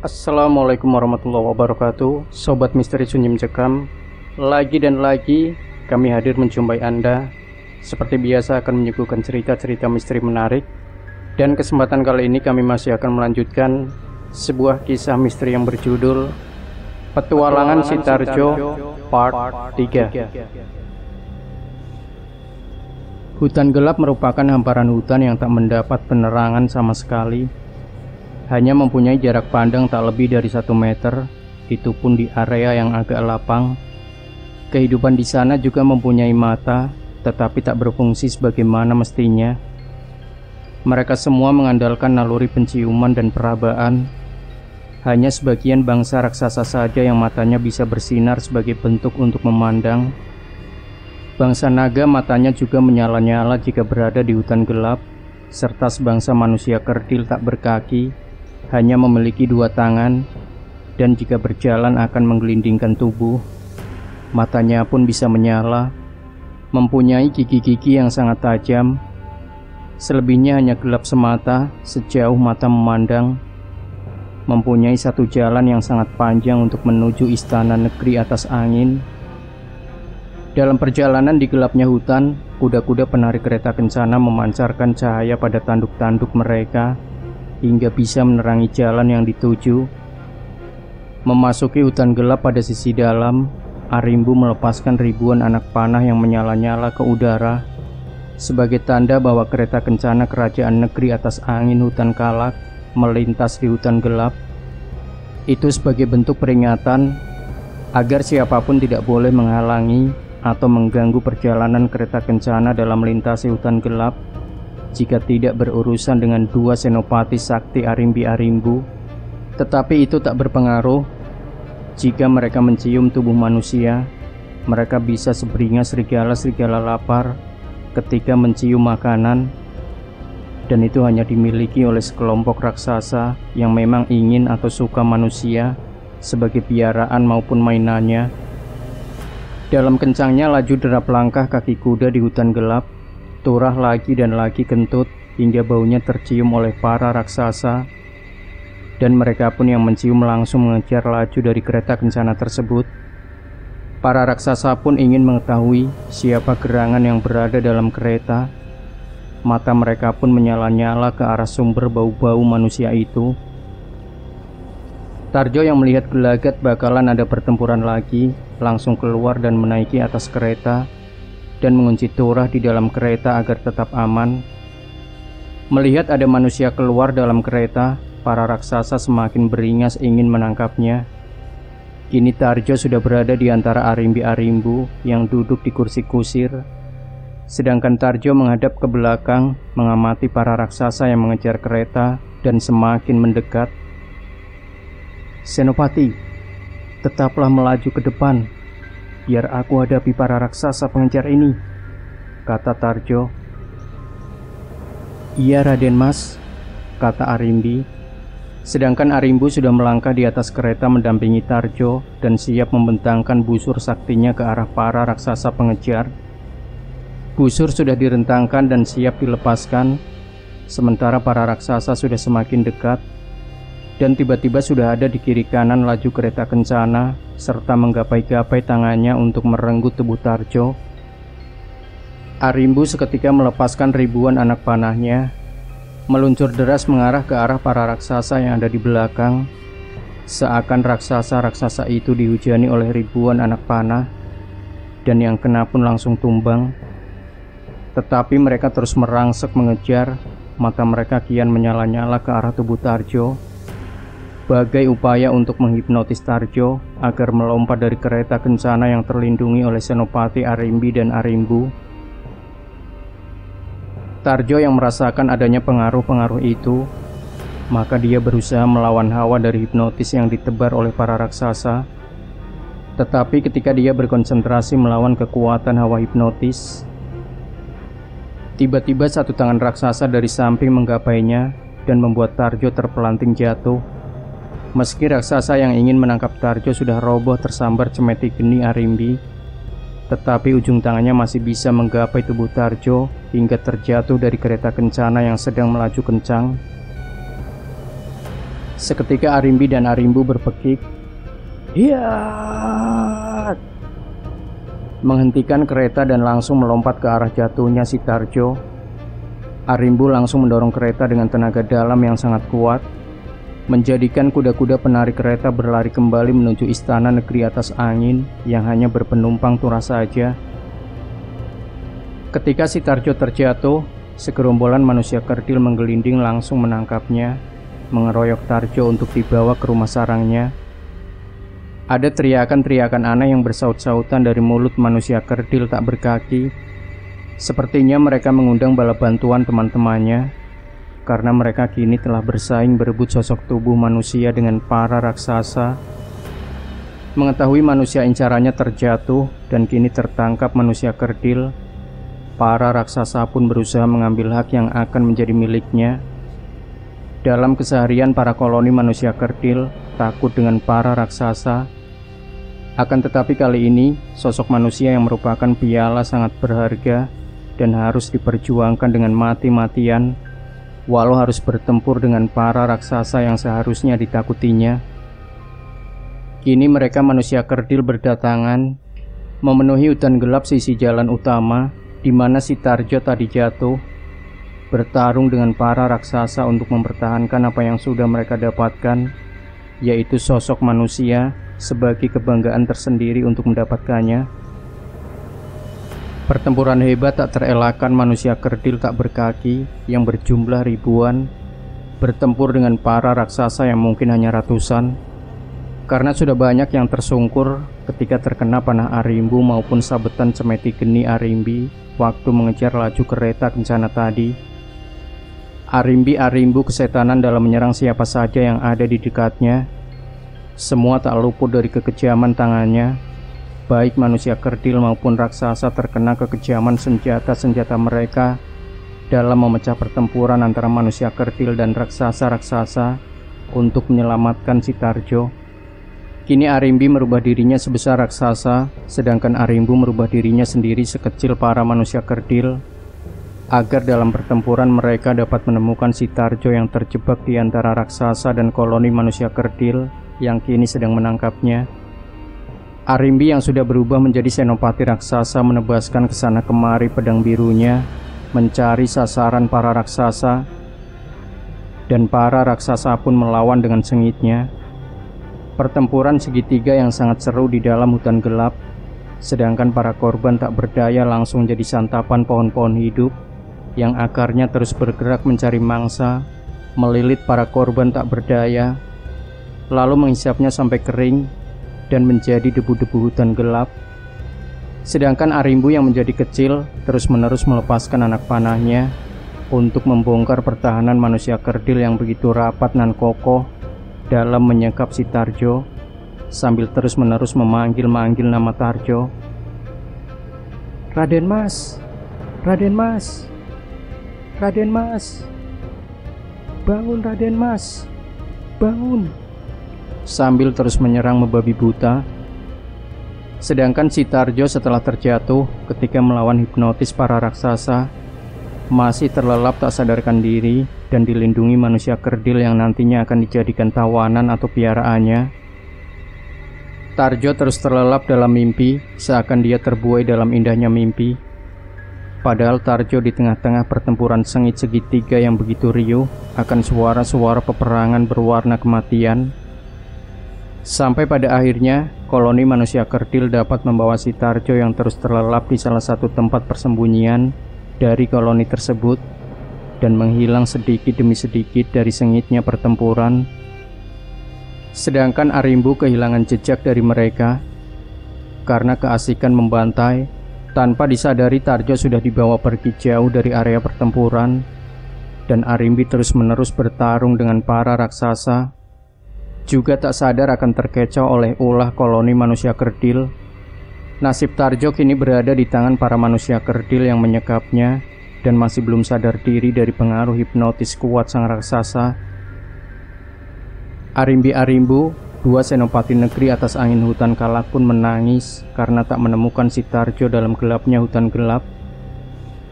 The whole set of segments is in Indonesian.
Assalamualaikum warahmatullahi wabarakatuh. Sobat Misteri Sunyi Mencekam, lagi dan lagi kami hadir menjumpai Anda. Seperti biasa akan menyuguhkan cerita-cerita misteri menarik. Dan kesempatan kali ini kami masih akan melanjutkan sebuah kisah misteri yang berjudul Petualangan Si Tarjo Part 3. Hutan gelap merupakan hamparan hutan yang tak mendapat penerangan sama sekali. Hanya mempunyai jarak pandang tak lebih dari 1 meter, itu pun di area yang agak lapang. Kehidupan di sana juga mempunyai mata, tetapi tak berfungsi sebagaimana mestinya. Mereka semua mengandalkan naluri penciuman dan perabaan. Hanya sebagian bangsa raksasa saja yang matanya bisa bersinar sebagai bentuk untuk memandang. Bangsa naga matanya juga menyala-nyala jika berada di hutan gelap, serta sebangsa manusia kerdil tak berkaki, hanya memiliki 2 tangan, dan jika berjalan akan menggelindingkan tubuh. Matanya pun bisa menyala, mempunyai gigi-gigi yang sangat tajam. Selebihnya hanya gelap semata sejauh mata memandang. Mempunyai 1 jalan yang sangat panjang untuk menuju istana negeri atas angin. Dalam perjalanan di gelapnya hutan, kuda-kuda penarik kereta kencana memancarkan cahaya pada tanduk-tanduk mereka hingga bisa menerangi jalan yang dituju. Memasuki hutan gelap pada sisi dalam, Arimbu melepaskan ribuan anak panah yang menyala-nyala ke udara sebagai tanda bahwa kereta kencana kerajaan negeri atas angin hutan Kalak melintas di hutan gelap. Itu sebagai bentuk peringatan agar siapapun tidak boleh menghalangi atau mengganggu perjalanan kereta kencana dalam melintasi hutan gelap jika tidak berurusan dengan 2 senopati sakti Arimbi-Arimbu. Tetapi itu tak berpengaruh. Jika mereka mencium tubuh manusia, mereka bisa seberingas serigala-serigala lapar ketika mencium makanan. Dan itu hanya dimiliki oleh sekelompok raksasa yang memang ingin atau suka manusia sebagai piaraan maupun mainannya. Dalam kencangnya laju derap langkah kaki kuda di hutan gelap, turah lagi dan lagi kentut hingga baunya tercium oleh para raksasa, dan mereka pun yang mencium langsung mengejar laju dari kereta kencana tersebut. Para raksasa pun ingin mengetahui siapa gerangan yang berada dalam kereta. Mata mereka pun menyala-nyala ke arah sumber bau-bau manusia itu. Tarjo yang melihat gelagat bakalan ada pertempuran lagi, langsung keluar dan menaiki atas kereta dan mengunci turah di dalam kereta agar tetap aman. Melihat ada manusia keluar dalam kereta, para raksasa semakin beringas ingin menangkapnya. Kini Tarjo sudah berada di antara Arimbi-Arimbu yang duduk di kursi kusir, sedangkan Tarjo menghadap ke belakang mengamati para raksasa yang mengejar kereta dan semakin mendekat. "Senopati, tetaplah melaju ke depan, biar aku hadapi para raksasa pengejar ini," kata Tarjo. "Iya Raden Mas," kata Arimbi. Sedangkan Arimbu sudah melangkah di atas kereta mendampingi Tarjo dan siap membentangkan busur saktinya ke arah para raksasa pengejar. Busur sudah direntangkan dan siap dilepaskan, sementara para raksasa sudah semakin dekat. Dan tiba-tiba sudah ada di kiri kanan laju kereta kencana serta menggapai-gapai tangannya untuk merenggut tubuh Tarjo. Arimbu seketika melepaskan ribuan anak panahnya, meluncur deras mengarah ke arah para raksasa yang ada di belakang. Seakan raksasa-raksasa itu dihujani oleh ribuan anak panah, dan yang kena pun langsung tumbang. Tetapi mereka terus merangsek mengejar, mata mereka kian menyala-nyala ke arah tubuh Tarjo, bagai upaya untuk menghipnotis Tarjo agar melompat dari kereta kencana yang terlindungi oleh senopati Arimbi dan Arimbu. Tarjo yang merasakan adanya pengaruh-pengaruh itu, maka dia berusaha melawan hawa dari hipnotis yang ditebar oleh para raksasa. Tetapi ketika dia berkonsentrasi melawan kekuatan hawa hipnotis, tiba-tiba 1 tangan raksasa dari samping menggapainya dan membuat Tarjo terpelanting jatuh. Meski raksasa yang ingin menangkap Tarjo sudah roboh tersambar cemeti geni Arimbi, tetapi ujung tangannya masih bisa menggapai tubuh Tarjo hingga terjatuh dari kereta kencana yang sedang melaju kencang. Seketika Arimbi dan Arimbu berpekik, "Hiat!" menghentikan kereta dan langsung melompat ke arah jatuhnya si Tarjo. Arimbu langsung mendorong kereta dengan tenaga dalam yang sangat kuat, menjadikan kuda-kuda penarik kereta berlari kembali menuju istana negeri atas angin yang hanya berpenumpang Turah saja. Ketika si Tarjo terjatuh, segerombolan manusia kerdil menggelinding langsung menangkapnya, mengeroyok Tarjo untuk dibawa ke rumah sarangnya. Ada teriakan-teriakan aneh yang bersaut-sautan dari mulut manusia kerdil tak berkaki. Sepertinya mereka mengundang bala bantuan teman-temannya, karena mereka kini telah bersaing berebut sosok tubuh manusia dengan para raksasa. Mengetahui manusia incarannya terjatuh dan kini tertangkap manusia kerdil, para raksasa pun berusaha mengambil hak yang akan menjadi miliknya. Dalam keseharian para koloni manusia kerdil takut dengan para raksasa. Akan tetapi kali ini, sosok manusia yang merupakan piala sangat berharga dan harus diperjuangkan dengan mati-matian, walau harus bertempur dengan para raksasa yang seharusnya ditakutinya. Kini mereka manusia kerdil berdatangan, memenuhi hutan gelap sisi jalan utama, di mana si Tarjo tadi jatuh, bertarung dengan para raksasa untuk mempertahankan apa yang sudah mereka dapatkan, yaitu sosok manusia sebagai kebanggaan tersendiri untuk mendapatkannya. Pertempuran hebat tak terelakkan manusia kerdil tak berkaki yang berjumlah ribuan, bertempur dengan para raksasa yang mungkin hanya ratusan, karena sudah banyak yang tersungkur ketika terkena panah Arimbu maupun sabetan cemeti geni Arimbi waktu mengejar laju kereta kencana tadi. Arimbi-Arimbu kesetanan dalam menyerang siapa saja yang ada di dekatnya. Semua tak luput dari kekejaman tangannya, baik manusia kerdil maupun raksasa terkena kekejaman senjata-senjata mereka dalam memecah pertempuran antara manusia kerdil dan raksasa-raksasa untuk menyelamatkan si Tarjo. Kini Arimbi merubah dirinya sebesar raksasa, sedangkan Arimbu merubah dirinya sendiri sekecil para manusia kerdil, agar dalam pertempuran mereka dapat menemukan si Tarjo yang terjebak di antara raksasa dan koloni manusia kerdil yang kini sedang menangkapnya. Arimbi yang sudah berubah menjadi senopati raksasa menebaskan kesana kemari pedang birunya, mencari sasaran para raksasa, dan para raksasa pun melawan dengan sengitnya. Pertempuran segitiga yang sangat seru di dalam hutan gelap, sedangkan para korban tak berdaya langsung jadi santapan pohon-pohon hidup yang akarnya terus bergerak mencari mangsa, melilit para korban tak berdaya, lalu menghisapnya sampai kering dan menjadi debu-debu hutan gelap. Sedangkan Arimbu yang menjadi kecil terus-menerus melepaskan anak panahnya untuk membongkar pertahanan manusia kerdil yang begitu rapat dan kokoh dalam menyekap si Tarjo, sambil terus-menerus memanggil-manggil nama Tarjo. "Raden Mas, Raden Mas, Raden Mas, bangun Raden Mas, bangun!" sambil terus menyerang membabi buta. Sedangkan si Tarjo setelah terjatuh ketika melawan hipnotis para raksasa, masih terlelap tak sadarkan diri dan dilindungi manusia kerdil yang nantinya akan dijadikan tawanan atau piaraannya. Tarjo terus terlelap dalam mimpi, seakan dia terbuai dalam indahnya mimpi. Padahal Tarjo di tengah-tengah pertempuran sengit segitiga yang begitu riuh akan suara-suara peperangan berwarna kematian. Sampai pada akhirnya, koloni manusia kerdil dapat membawa si Tarjo yang terus terlelap di salah satu tempat persembunyian dari koloni tersebut dan menghilang sedikit demi sedikit dari sengitnya pertempuran. Sedangkan Arimbu kehilangan jejak dari mereka karena keasikan membantai. Tanpa disadari Tarjo sudah dibawa pergi jauh dari area pertempuran, dan Arimbi terus-menerus bertarung dengan para raksasa, juga tak sadar akan terkecoh oleh ulah koloni manusia kerdil. Nasib Tarjo kini berada di tangan para manusia kerdil yang menyekapnya dan masih belum sadar diri dari pengaruh hipnotis kuat sang raksasa. Arimbi-Arimbu, dua senopati negeri atas angin hutan Kalak pun menangis karena tak menemukan si Tarjo dalam gelapnya hutan gelap,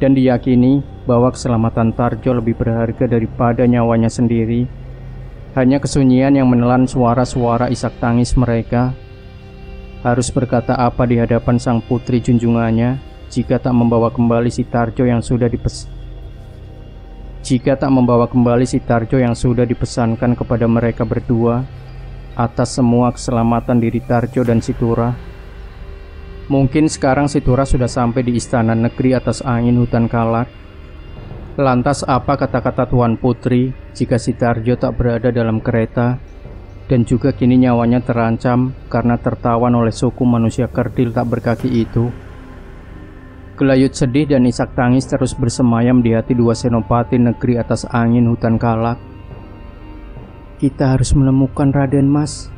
dan diyakini bahwa keselamatan Tarjo lebih berharga daripada nyawanya sendiri. Hanya kesunyian yang menelan suara-suara isak tangis mereka. Harus berkata apa di hadapan sang putri junjungannya jika tak membawa kembali si Tarjo yang sudah dipesankan kepada mereka berdua atas semua keselamatan diri Tarjo dan Situra. Mungkin sekarang Situra sudah sampai di istana negeri atas angin hutan Kalak. Lantas apa kata-kata Tuan Putri jika si Tarjo tak berada dalam kereta dan juga kini nyawanya terancam karena tertawan oleh suku manusia kerdil tak berkaki itu? Gelayut sedih dan isak tangis terus bersemayam di hati dua senopati negeri atas angin hutan Kalak. "Kita harus menemukan Raden, Mas,"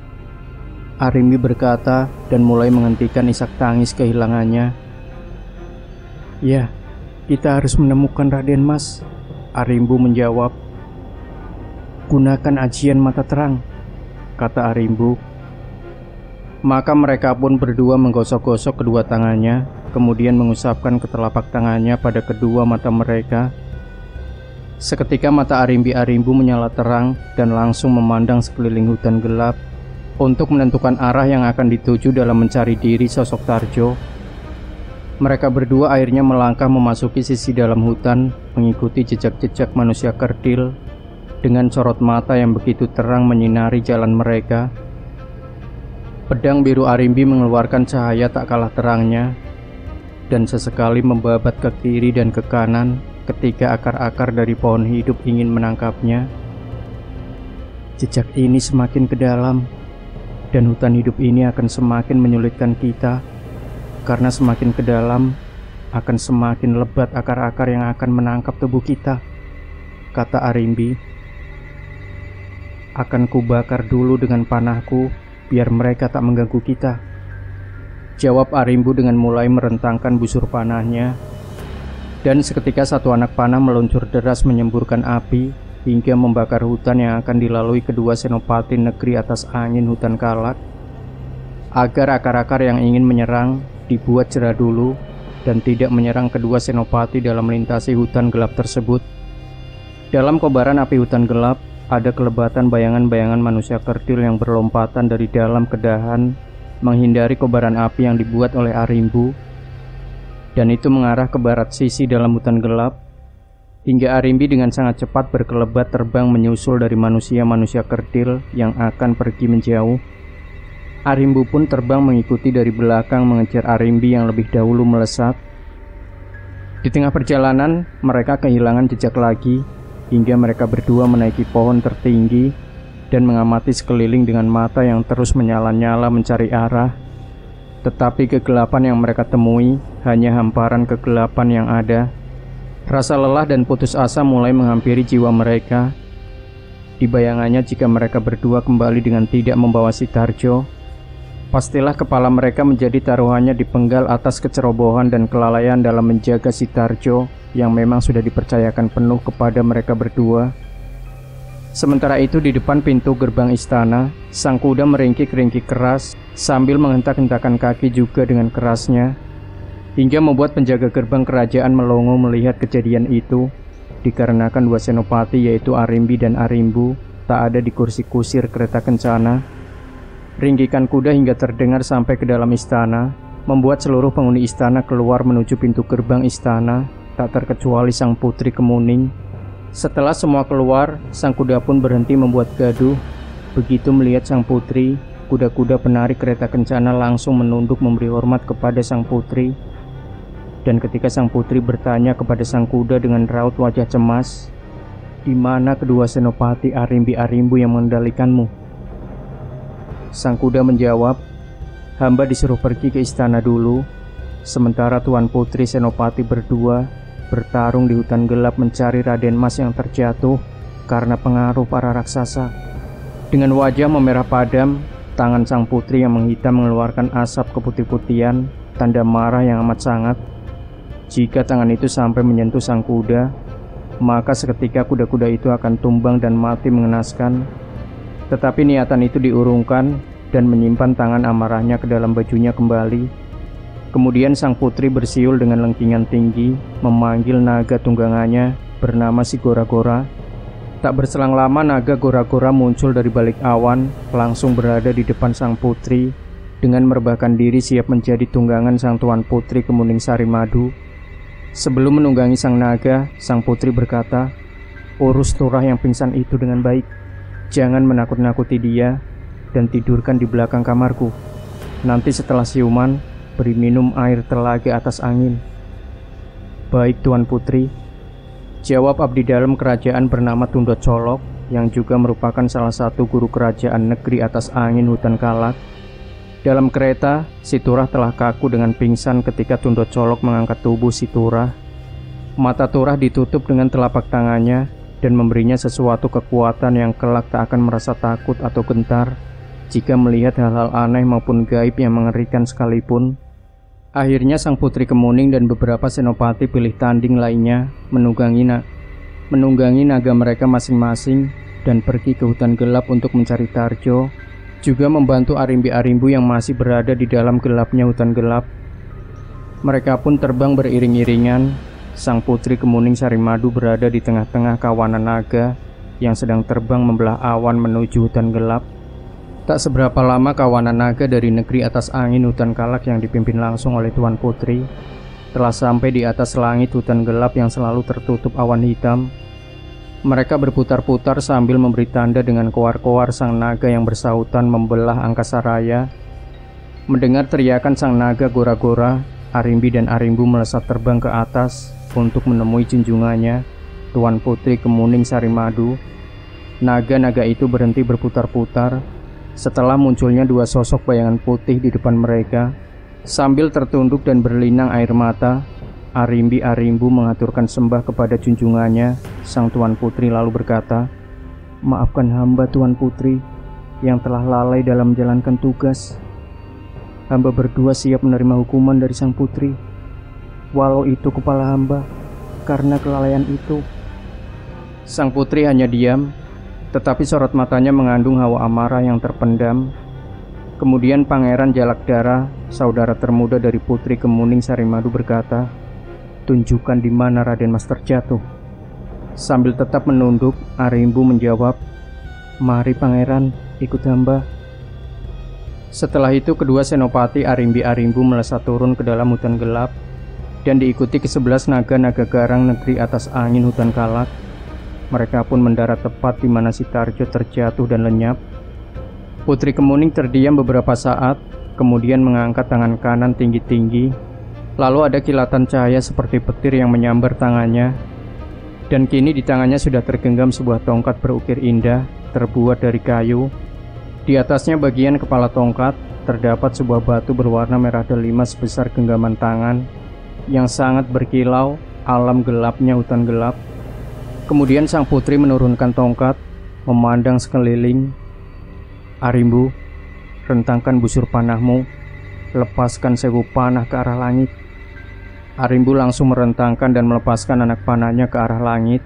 Arimbi berkata dan mulai menghentikan isak tangis kehilangannya. "Ya, kita harus menemukan Raden, Mas," Arimbu menjawab. "Gunakan ajian mata terang," kata Arimbu. Maka mereka pun berdua menggosok-gosok kedua tangannya, kemudian mengusapkan ke telapak tangannya pada kedua mata mereka. Seketika mata Arimbi-Arimbu menyala terang dan langsung memandang sekeliling hutan gelap untuk menentukan arah yang akan dituju dalam mencari diri sosok Tarjo. Mereka berdua akhirnya melangkah memasuki sisi dalam hutan, mengikuti jejak-jejak manusia kerdil dengan sorot mata yang begitu terang menyinari jalan mereka. Pedang biru Arimbi mengeluarkan cahaya tak kalah terangnya dan sesekali membabat ke kiri dan ke kanan ketika akar-akar dari pohon hidup ingin menangkapnya. Jejak ini semakin ke dalam dan hutan hidup ini akan semakin menyulitkan kita, karena semakin ke dalam akan semakin lebat akar-akar yang akan menangkap tubuh kita, kata Arimbi. "Akan kubakar dulu dengan panahku biar mereka tak mengganggu kita," jawab Arimbu dengan mulai merentangkan busur panahnya. Dan seketika satu anak panah meluncur deras menyemburkan api hingga membakar hutan yang akan dilalui kedua senopati negeri atas angin hutan Kalak. Agar akar-akar yang ingin menyerang dibuat jera dulu dan tidak menyerang kedua senopati dalam melintasi hutan gelap tersebut. Dalam kobaran api hutan gelap ada kelebatan bayangan-bayangan manusia kerdil yang berlompatan dari dalam kedahan menghindari kobaran api yang dibuat oleh Arimbu, dan itu mengarah ke barat sisi dalam hutan gelap, hingga Arimbi dengan sangat cepat berkelebat terbang menyusul dari manusia-manusia kerdil yang akan pergi menjauh. Arimbu pun terbang mengikuti dari belakang mengejar Arimbi yang lebih dahulu melesat. Di tengah perjalanan, mereka kehilangan jejak lagi, hingga mereka berdua menaiki pohon tertinggi dan mengamati sekeliling dengan mata yang terus menyala-nyala mencari arah. Tetapi kegelapan yang mereka temui hanya hamparan kegelapan yang ada. Rasa lelah dan putus asa mulai menghampiri jiwa mereka. Di bayangannya jika mereka berdua kembali dengan tidak membawa si Tarjo, pastilah kepala mereka menjadi taruhannya dipenggal atas kecerobohan dan kelalaian dalam menjaga si Tarjo yang memang sudah dipercayakan penuh kepada mereka berdua. Sementara itu di depan pintu gerbang istana, sang kuda meringkik-ringkik keras sambil menghentak-hentakan kaki juga dengan kerasnya, hingga membuat penjaga gerbang kerajaan melongo melihat kejadian itu, dikarenakan dua senopati yaitu Arimbi dan Arimbu tak ada di kursi kusir kereta kencana. Ringkikan kuda hingga terdengar sampai ke dalam istana, membuat seluruh penghuni istana keluar menuju pintu gerbang istana, tak terkecuali sang putri Kemuning. Setelah semua keluar, sang kuda pun berhenti membuat gaduh. Begitu melihat sang putri, kuda-kuda penarik kereta kencana langsung menunduk memberi hormat kepada sang putri. Dan ketika sang putri bertanya kepada sang kuda dengan raut wajah cemas, "Di mana kedua senopati Arimbi-Arimbu yang mengendalikanmu?" Sang kuda menjawab, "Hamba disuruh pergi ke istana dulu, sementara Tuan Putri Senopati berdua bertarung di hutan gelap mencari Raden Mas yang terjatuh karena pengaruh para raksasa." Dengan wajah memerah padam, tangan sang putri yang menghitam mengeluarkan asap keputih-putihan, tanda marah yang amat sangat. Jika tangan itu sampai menyentuh sang kuda, maka seketika kuda-kuda itu akan tumbang dan mati mengenaskan. Tetapi niatan itu diurungkan dan menyimpan tangan amarahnya ke dalam bajunya kembali. Kemudian sang putri bersiul dengan lengkingan tinggi, memanggil naga tunggangannya bernama si Gora-Gora. Tak berselang lama naga Gora-Gora muncul dari balik awan, langsung berada di depan sang putri dengan merebahkan diri siap menjadi tunggangan sang tuan putri Kemuning Sari Madu. Sebelum menunggangi sang naga, sang putri berkata, "Urus Turah yang pingsan itu dengan baik. Jangan menakut-nakuti dia dan tidurkan di belakang kamarku. Nanti setelah siuman, beri minum air telaga atas angin." "Baik, Tuan Putri," jawab abdi dalam kerajaan bernama Tundot Colok, yang juga merupakan salah satu guru kerajaan negeri atas angin hutan Kalak. Dalam kereta, si Turah telah kaku dengan pingsan ketika Tundot Colok mengangkat tubuh si Turah. Mata Turah ditutup dengan telapak tangannya dan memberinya sesuatu kekuatan yang kelak tak akan merasa takut atau gentar jika melihat hal-hal aneh maupun gaib yang mengerikan sekalipun. Akhirnya sang putri Kemuning dan beberapa senopati pilih tanding lainnya menunggangi naga mereka masing-masing dan pergi ke hutan gelap untuk mencari Tarjo, juga membantu arimbi-arimbu yang masih berada di dalam gelapnya hutan gelap. Mereka pun terbang beriring-iringan. Sang putri Kemuning Sari Madu berada di tengah-tengah kawanan naga yang sedang terbang membelah awan menuju hutan gelap. Tak seberapa lama kawanan naga dari negeri atas angin hutan Kalak yang dipimpin langsung oleh Tuan Putri telah sampai di atas langit hutan gelap yang selalu tertutup awan hitam. Mereka berputar-putar sambil memberi tanda dengan koar-koar sang naga yang bersahutan membelah angkasa raya. Mendengar teriakan sang naga Gora-Gora, arimbi dan arimbu melesat terbang ke atas untuk menemui junjungannya, Tuan Putri Kemuning Sari Madu. Naga-naga itu berhenti berputar-putar setelah munculnya dua sosok bayangan putih di depan mereka. Sambil tertunduk dan berlinang air mata, arimbi-arimbu mengaturkan sembah kepada junjungannya. Sang Tuan Putri lalu berkata, "Maafkan hamba Tuan Putri yang telah lalai dalam menjalankan tugas. Hamba berdua siap menerima hukuman dari sang putri, walau itu kepala hamba karena kelalaian itu." Sang putri hanya diam, tetapi sorot matanya mengandung hawa amarah yang terpendam. Kemudian Pangeran Jalakdara, saudara termuda dari Putri Kemuning Sari Madu, berkata, "Tunjukkan di mana Raden Mas terjatuh." Sambil tetap menunduk, arimbu menjawab, "Mari Pangeran, ikut hamba." Setelah itu kedua senopati arimbi-arimbu melesat turun ke dalam hutan gelap dan diikuti ke-11 naga-naga garang negeri atas angin hutan Kalak. Mereka pun mendarat tepat di mana si Tarjo terjatuh dan lenyap. Putri Kemuning terdiam beberapa saat, kemudian mengangkat tangan kanan tinggi-tinggi. Lalu ada kilatan cahaya seperti petir yang menyambar tangannya. Dan kini di tangannya sudah tergenggam sebuah tongkat berukir indah, terbuat dari kayu. Di atasnya bagian kepala tongkat, terdapat sebuah batu berwarna merah delima sebesar genggaman tangan, yang sangat berkilau alam gelapnya hutan gelap. Kemudian sang putri menurunkan tongkat, memandang sekeliling. "Arimbu, rentangkan busur panahmu, lepaskan 1000 panah ke arah langit." Arimbu langsung merentangkan dan melepaskan anak panahnya ke arah langit.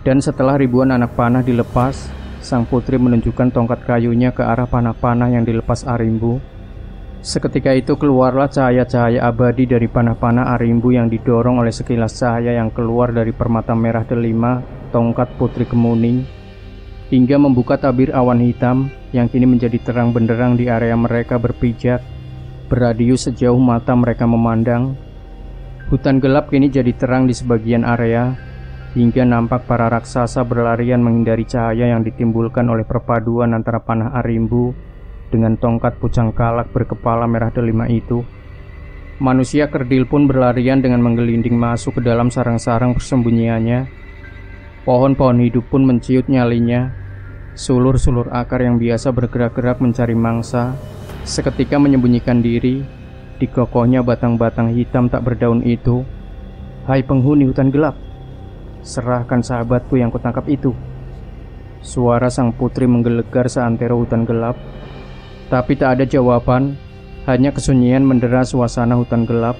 Dan setelah ribuan anak panah dilepas, sang putri menunjukkan tongkat kayunya ke arah panah-panah yang dilepas Arimbu. Seketika itu keluarlah cahaya-cahaya abadi dari panah-panah arimbu yang didorong oleh sekilas cahaya yang keluar dari permata merah delima tongkat Putri Kemuning, hingga membuka tabir awan hitam yang kini menjadi terang benderang di area mereka berpijak, beradius sejauh mata mereka memandang. Hutan gelap kini jadi terang di sebagian area, hingga nampak para raksasa berlarian menghindari cahaya yang ditimbulkan oleh perpaduan antara panah arimbu dengan tongkat pucang Kalak berkepala merah delima itu. Manusia kerdil pun berlarian dengan menggelinding masuk ke dalam sarang-sarang persembunyiannya. Pohon-pohon hidup pun menciut nyalinya. Sulur-sulur akar yang biasa bergerak-gerak mencari mangsa seketika menyembunyikan diri di kokohnya batang-batang hitam tak berdaun itu. "Hai penghuni hutan gelap, serahkan sahabatku yang kutangkap itu." Suara sang putri menggelegar seantero hutan gelap. Tapi tak ada jawaban, hanya kesunyian mendera suasana hutan gelap.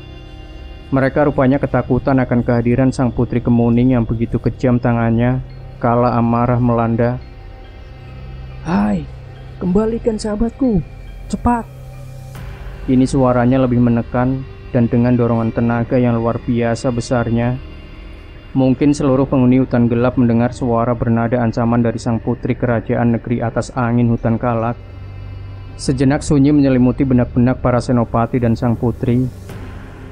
Mereka rupanya ketakutan akan kehadiran sang Putri Kemuning yang begitu kejam tangannya kala amarah melanda. "Hai, kembalikan sahabatku, cepat!" Ini suaranya lebih menekan dan dengan dorongan tenaga yang luar biasa besarnya. Mungkin seluruh penghuni hutan gelap mendengar suara bernada ancaman dari sang putri kerajaan negeri atas angin hutan Kalak. Sejenak sunyi menyelimuti benak-benak para senopati dan sang putri.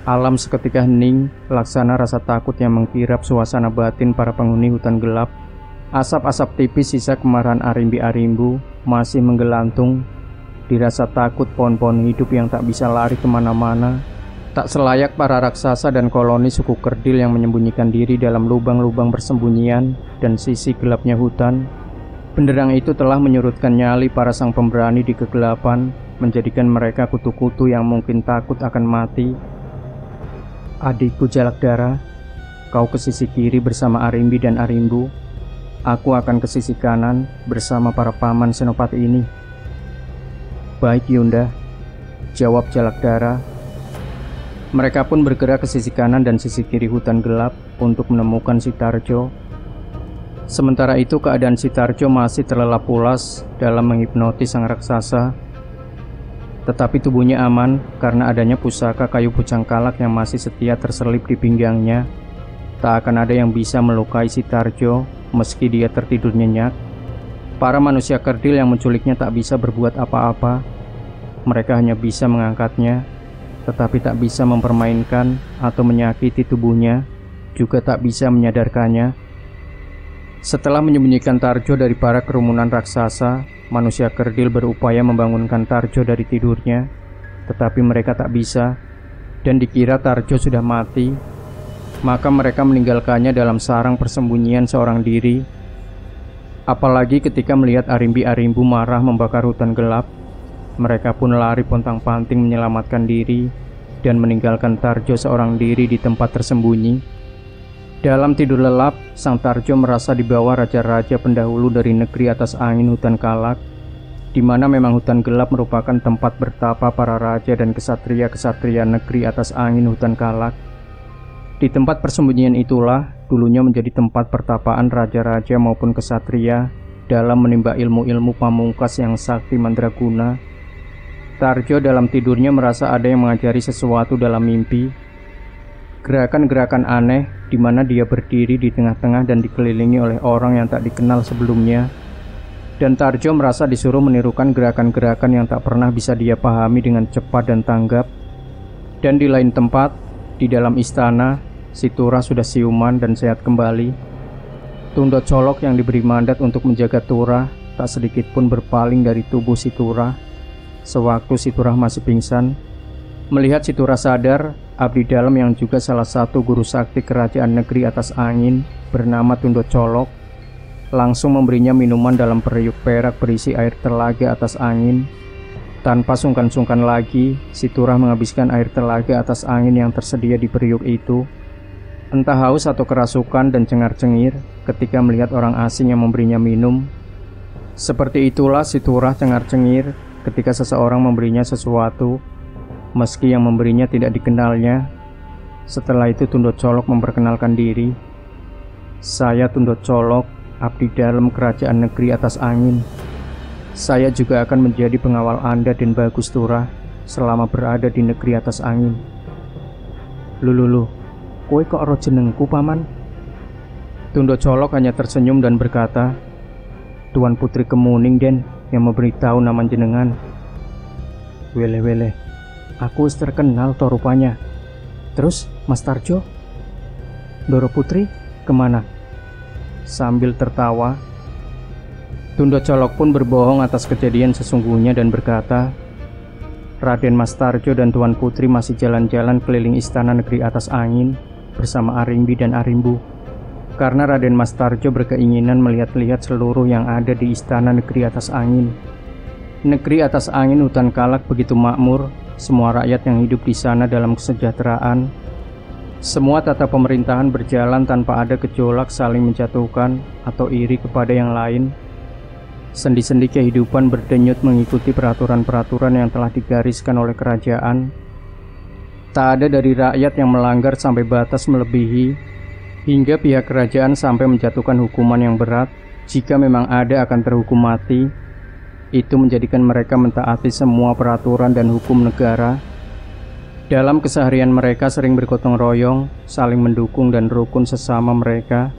Alam seketika hening, laksana rasa takut yang mengkirap suasana batin para penghuni hutan gelap. Asap-asap tipis sisa kemarahan Arimbi-Arimbu masih menggelantung. Dirasa takut pohon-pohon hidup yang tak bisa lari kemana-mana. Tak selayak para raksasa dan koloni suku kerdil yang menyembunyikan diri dalam lubang-lubang persembunyian dan sisi gelapnya hutan. Benderang itu telah menyurutkan nyali para sang pemberani di kegelapan, menjadikan mereka kutu-kutu yang mungkin takut akan mati. Adikku Jalak Darah, kau ke sisi kiri bersama Arimbi dan Arimbu. Aku akan ke sisi kanan bersama para paman senopati ini. Baik Yunda, jawab Jalak Darah. Mereka pun bergerak ke sisi kanan dan sisi kiri hutan gelap untuk menemukan Sitarjo. Sementara itu keadaan Sitarjo masih terlelap pulas dalam menghipnotis sang raksasa. Tetapi tubuhnya aman karena adanya pusaka kayu pucang Kalak yang masih setia terselip di pinggangnya. Tak akan ada yang bisa melukai Sitarjo meski dia tertidur nyenyak. Para manusia kerdil yang menculiknya tak bisa berbuat apa-apa. Mereka hanya bisa mengangkatnya, tetapi tak bisa mempermainkan atau menyakiti tubuhnya, juga tak bisa menyadarkannya. Setelah menyembunyikan Tarjo dari para kerumunan raksasa, manusia kerdil berupaya membangunkan Tarjo dari tidurnya, tetapi mereka tak bisa, dan dikira Tarjo sudah mati. Maka mereka meninggalkannya dalam sarang persembunyian seorang diri. Apalagi ketika melihat Arimbi-Arimbu marah membakar hutan gelap, mereka pun lari pontang-panting menyelamatkan diri dan meninggalkan Tarjo seorang diri di tempat tersembunyi. Dalam tidur lelap, sang Tarjo merasa dibawa raja-raja pendahulu dari negeri atas angin hutan Kalak, di mana memang hutan gelap merupakan tempat bertapa para raja dan kesatria-kesatria negeri atas angin hutan Kalak. Di tempat persembunyian itulah dulunya menjadi tempat pertapaan raja-raja maupun kesatria dalam menimba ilmu-ilmu pamungkas yang sakti mandraguna. Tarjo dalam tidurnya merasa ada yang mengajari sesuatu dalam mimpi. Gerakan-gerakan aneh di mana dia berdiri di tengah-tengah dan dikelilingi oleh orang yang tak dikenal sebelumnya. Dan Tarjo merasa disuruh menirukan gerakan-gerakan yang tak pernah bisa dia pahami dengan cepat dan tanggap. Dan di lain tempat, di dalam istana, Situra sudah siuman dan sehat kembali. Tundot Colok yang diberi mandat untuk menjaga Turah tak sedikit pun berpaling dari tubuh Situra. Sewaktu Situra masih pingsan, melihat Situra sadar, abdi dalam yang juga salah satu guru sakti kerajaan negeri atas angin bernama Tundot Colok langsung memberinya minuman dalam periuk perak berisi air telaga atas angin. Tanpa sungkan-sungkan lagi, Situra menghabiskan air telaga atas angin yang tersedia di periuk itu. Entah haus atau kerasukan dan cengar-cengir ketika melihat orang asing yang memberinya minum. Seperti itulah Situra cengar-cengir ketika seseorang memberinya sesuatu, meski yang memberinya tidak dikenalnya. Setelah itu Tundot Colok memperkenalkan diri. Saya Tundot Colok, abdi dalam kerajaan negeri atas angin. Saya juga akan menjadi pengawal Anda dan Bagus Turah selama berada di negeri atas angin. Lulu, kowe kok ro jenengku paman? Tundot Colok hanya tersenyum dan berkata, Tuan Putri Kemuning den yang memberitahu nama jenengan. Wele-wele, aku terkenal toh rupanya. Terus Mas Tarjo? Doro Putri kemana? Sambil tertawa, Tundot Colok pun berbohong atas kejadian sesungguhnya dan berkata, Raden Mas Tarjo dan Tuan Putri masih jalan-jalan keliling istana negeri atas angin bersama Arimbi dan Arimbu. Karena Raden Mas Tarjo berkeinginan melihat-lihat seluruh yang ada di istana negeri atas angin. Negeri atas angin hutan Kalak begitu makmur, semua rakyat yang hidup di sana dalam kesejahteraan. Semua tata pemerintahan berjalan tanpa ada gejolak saling menjatuhkan atau iri kepada yang lain. Sendi-sendi kehidupan berdenyut mengikuti peraturan-peraturan yang telah digariskan oleh kerajaan. Tak ada dari rakyat yang melanggar sampai batas melebihi, hingga pihak kerajaan sampai menjatuhkan hukuman yang berat. Jika memang ada akan terhukum mati. Itu menjadikan mereka mentaati semua peraturan dan hukum negara. Dalam keseharian mereka sering bergotong royong, saling mendukung dan rukun sesama mereka.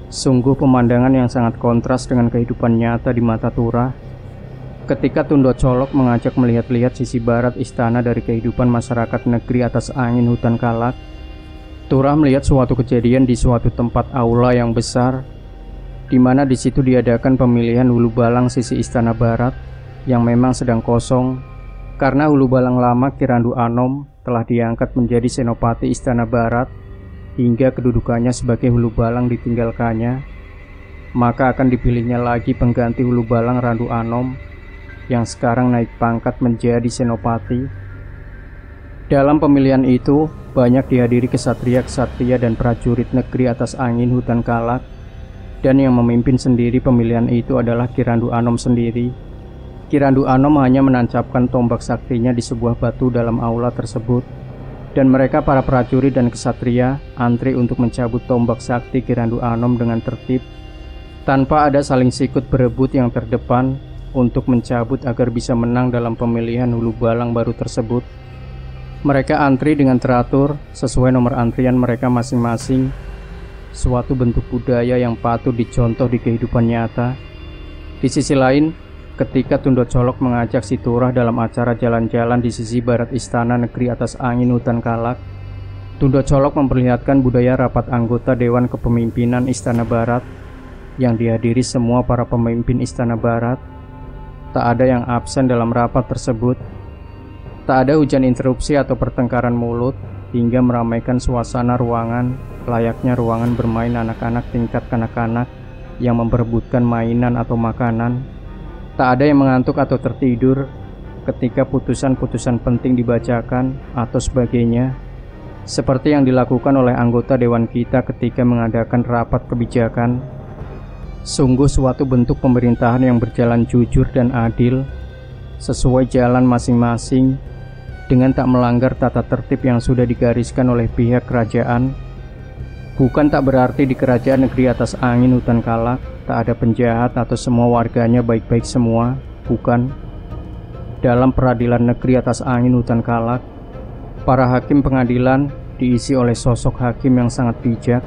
Sungguh pemandangan yang sangat kontras dengan kehidupan nyata di mata Turah. Ketika Tundot Colok mengajak melihat-lihat sisi barat istana dari kehidupan masyarakat negeri atas angin hutan Kalak, Turah melihat suatu kejadian di suatu tempat aula yang besar, di mana di situ diadakan pemilihan hulu balang sisi istana barat yang memang sedang kosong karena hulu balang lama Ki Randu Anom telah diangkat menjadi senopati istana barat hingga kedudukannya sebagai hulu balang ditinggalkannya. Maka akan dipilihnya lagi pengganti hulu balang Randu Anom yang sekarang naik pangkat menjadi senopati. Dalam pemilihan itu banyak dihadiri kesatria-kesatria dan prajurit negeri atas angin hutan Kalak, dan yang memimpin sendiri pemilihan itu adalah Ki Randu Anom sendiri. Ki Randu Anom hanya menancapkan tombak saktinya di sebuah batu dalam aula tersebut, dan mereka para prajurit dan kesatria antri untuk mencabut tombak sakti Ki Randu Anom dengan tertib, tanpa ada saling sikut berebut yang terdepan untuk mencabut agar bisa menang dalam pemilihan hulu balang baru tersebut. Mereka antri dengan teratur sesuai nomor antrian mereka masing-masing, suatu bentuk budaya yang patut dicontoh di kehidupan nyata. Di sisi lain, ketika Tundot Colok mengajak si Turah dalam acara jalan-jalan di sisi barat istana negeri atas angin hutan Kalak, Tundot Colok memperlihatkan budaya rapat anggota Dewan Kepemimpinan Istana Barat yang dihadiri semua para pemimpin Istana Barat. Tak ada yang absen dalam rapat tersebut. Tak ada hujan interupsi atau pertengkaran mulut hingga meramaikan suasana ruangan layaknya ruangan bermain anak-anak tingkat kanak-kanak yang memperebutkan mainan atau makanan. Tak ada yang mengantuk atau tertidur ketika putusan-putusan penting dibacakan atau sebagainya, seperti yang dilakukan oleh anggota dewan kita ketika mengadakan rapat kebijakan. Sungguh suatu bentuk pemerintahan yang berjalan jujur dan adil, sesuai jalan masing-masing, dengan tak melanggar tata tertib yang sudah digariskan oleh pihak kerajaan. Bukan tak berarti di kerajaan negeri atas angin hutan Kalak tak ada penjahat atau semua warganya baik-baik semua, bukan. Dalam peradilan negeri atas angin hutan Kalak, para hakim pengadilan diisi oleh sosok hakim yang sangat bijak.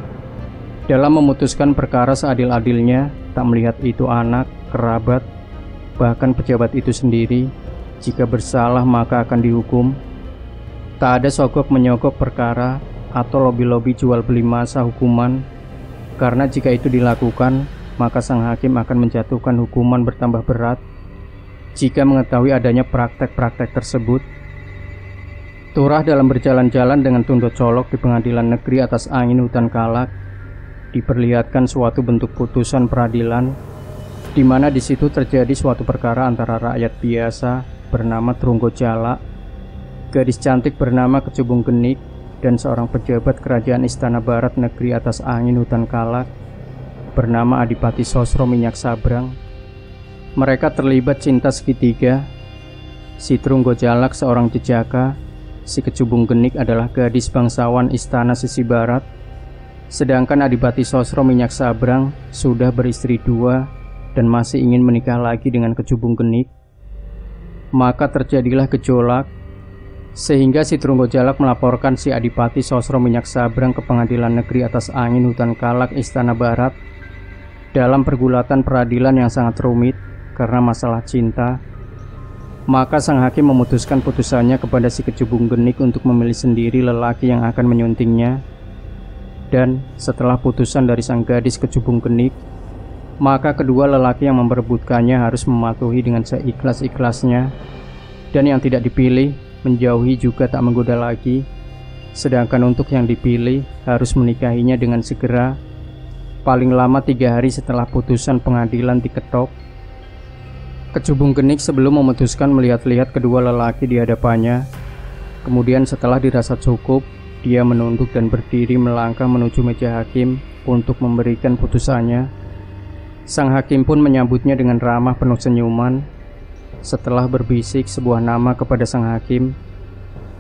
Dalam memutuskan perkara seadil-adilnya, tak melihat itu anak, kerabat, bahkan pejabat itu sendiri. Jika bersalah maka akan dihukum. Tak ada sogok menyogok perkara atau lobi-lobi jual beli masa hukuman, karena jika itu dilakukan maka sang hakim akan menjatuhkan hukuman bertambah berat jika mengetahui adanya praktek-praktek tersebut. Turah dalam berjalan-jalan dengan Tundot Colok di pengadilan negeri atas angin hutan Kalak diperlihatkan suatu bentuk putusan peradilan, di mana di situ terjadi suatu perkara antara rakyat biasa bernama Trunggo Jalak, gadis cantik bernama Kecubung Genik, dan seorang pejabat kerajaan Istana Barat negeri atas angin hutan Kalak bernama Adipati Sosro Minyak Sabrang. Mereka terlibat cinta segitiga. Si Trunggo Jalak seorang jejaka, si Kecubung Genik adalah gadis bangsawan Istana Sisi Barat, sedangkan Adipati Sosro Minyak Sabrang sudah beristri 2 dan masih ingin menikah lagi dengan Kecubung Genik. Maka terjadilah gejolak, sehingga si Trunggo Jalak melaporkan si Adipati Sosro Minyak Sabrang ke pengadilan negeri atas angin hutan Kalak Istana Barat dalam pergulatan peradilan yang sangat rumit karena masalah cinta. Maka sang hakim memutuskan putusannya kepada si Kecubung Genik untuk memilih sendiri lelaki yang akan menyuntingnya. Dan setelah putusan dari sang gadis Kecubung Genik, maka kedua lelaki yang memperebutkannya harus mematuhi dengan seikhlas-ikhlasnya, dan yang tidak dipilih menjauhi juga tak menggoda lagi. Sedangkan untuk yang dipilih harus menikahinya dengan segera, paling lama 3 hari setelah putusan pengadilan diketok. Kecubung Genik sebelum memutuskan melihat-lihat kedua lelaki di hadapannya. Kemudian setelah dirasa cukup, dia menunduk dan berdiri melangkah menuju meja hakim untuk memberikan putusannya. Sang hakim pun menyambutnya dengan ramah penuh senyuman. Setelah berbisik sebuah nama kepada sang hakim,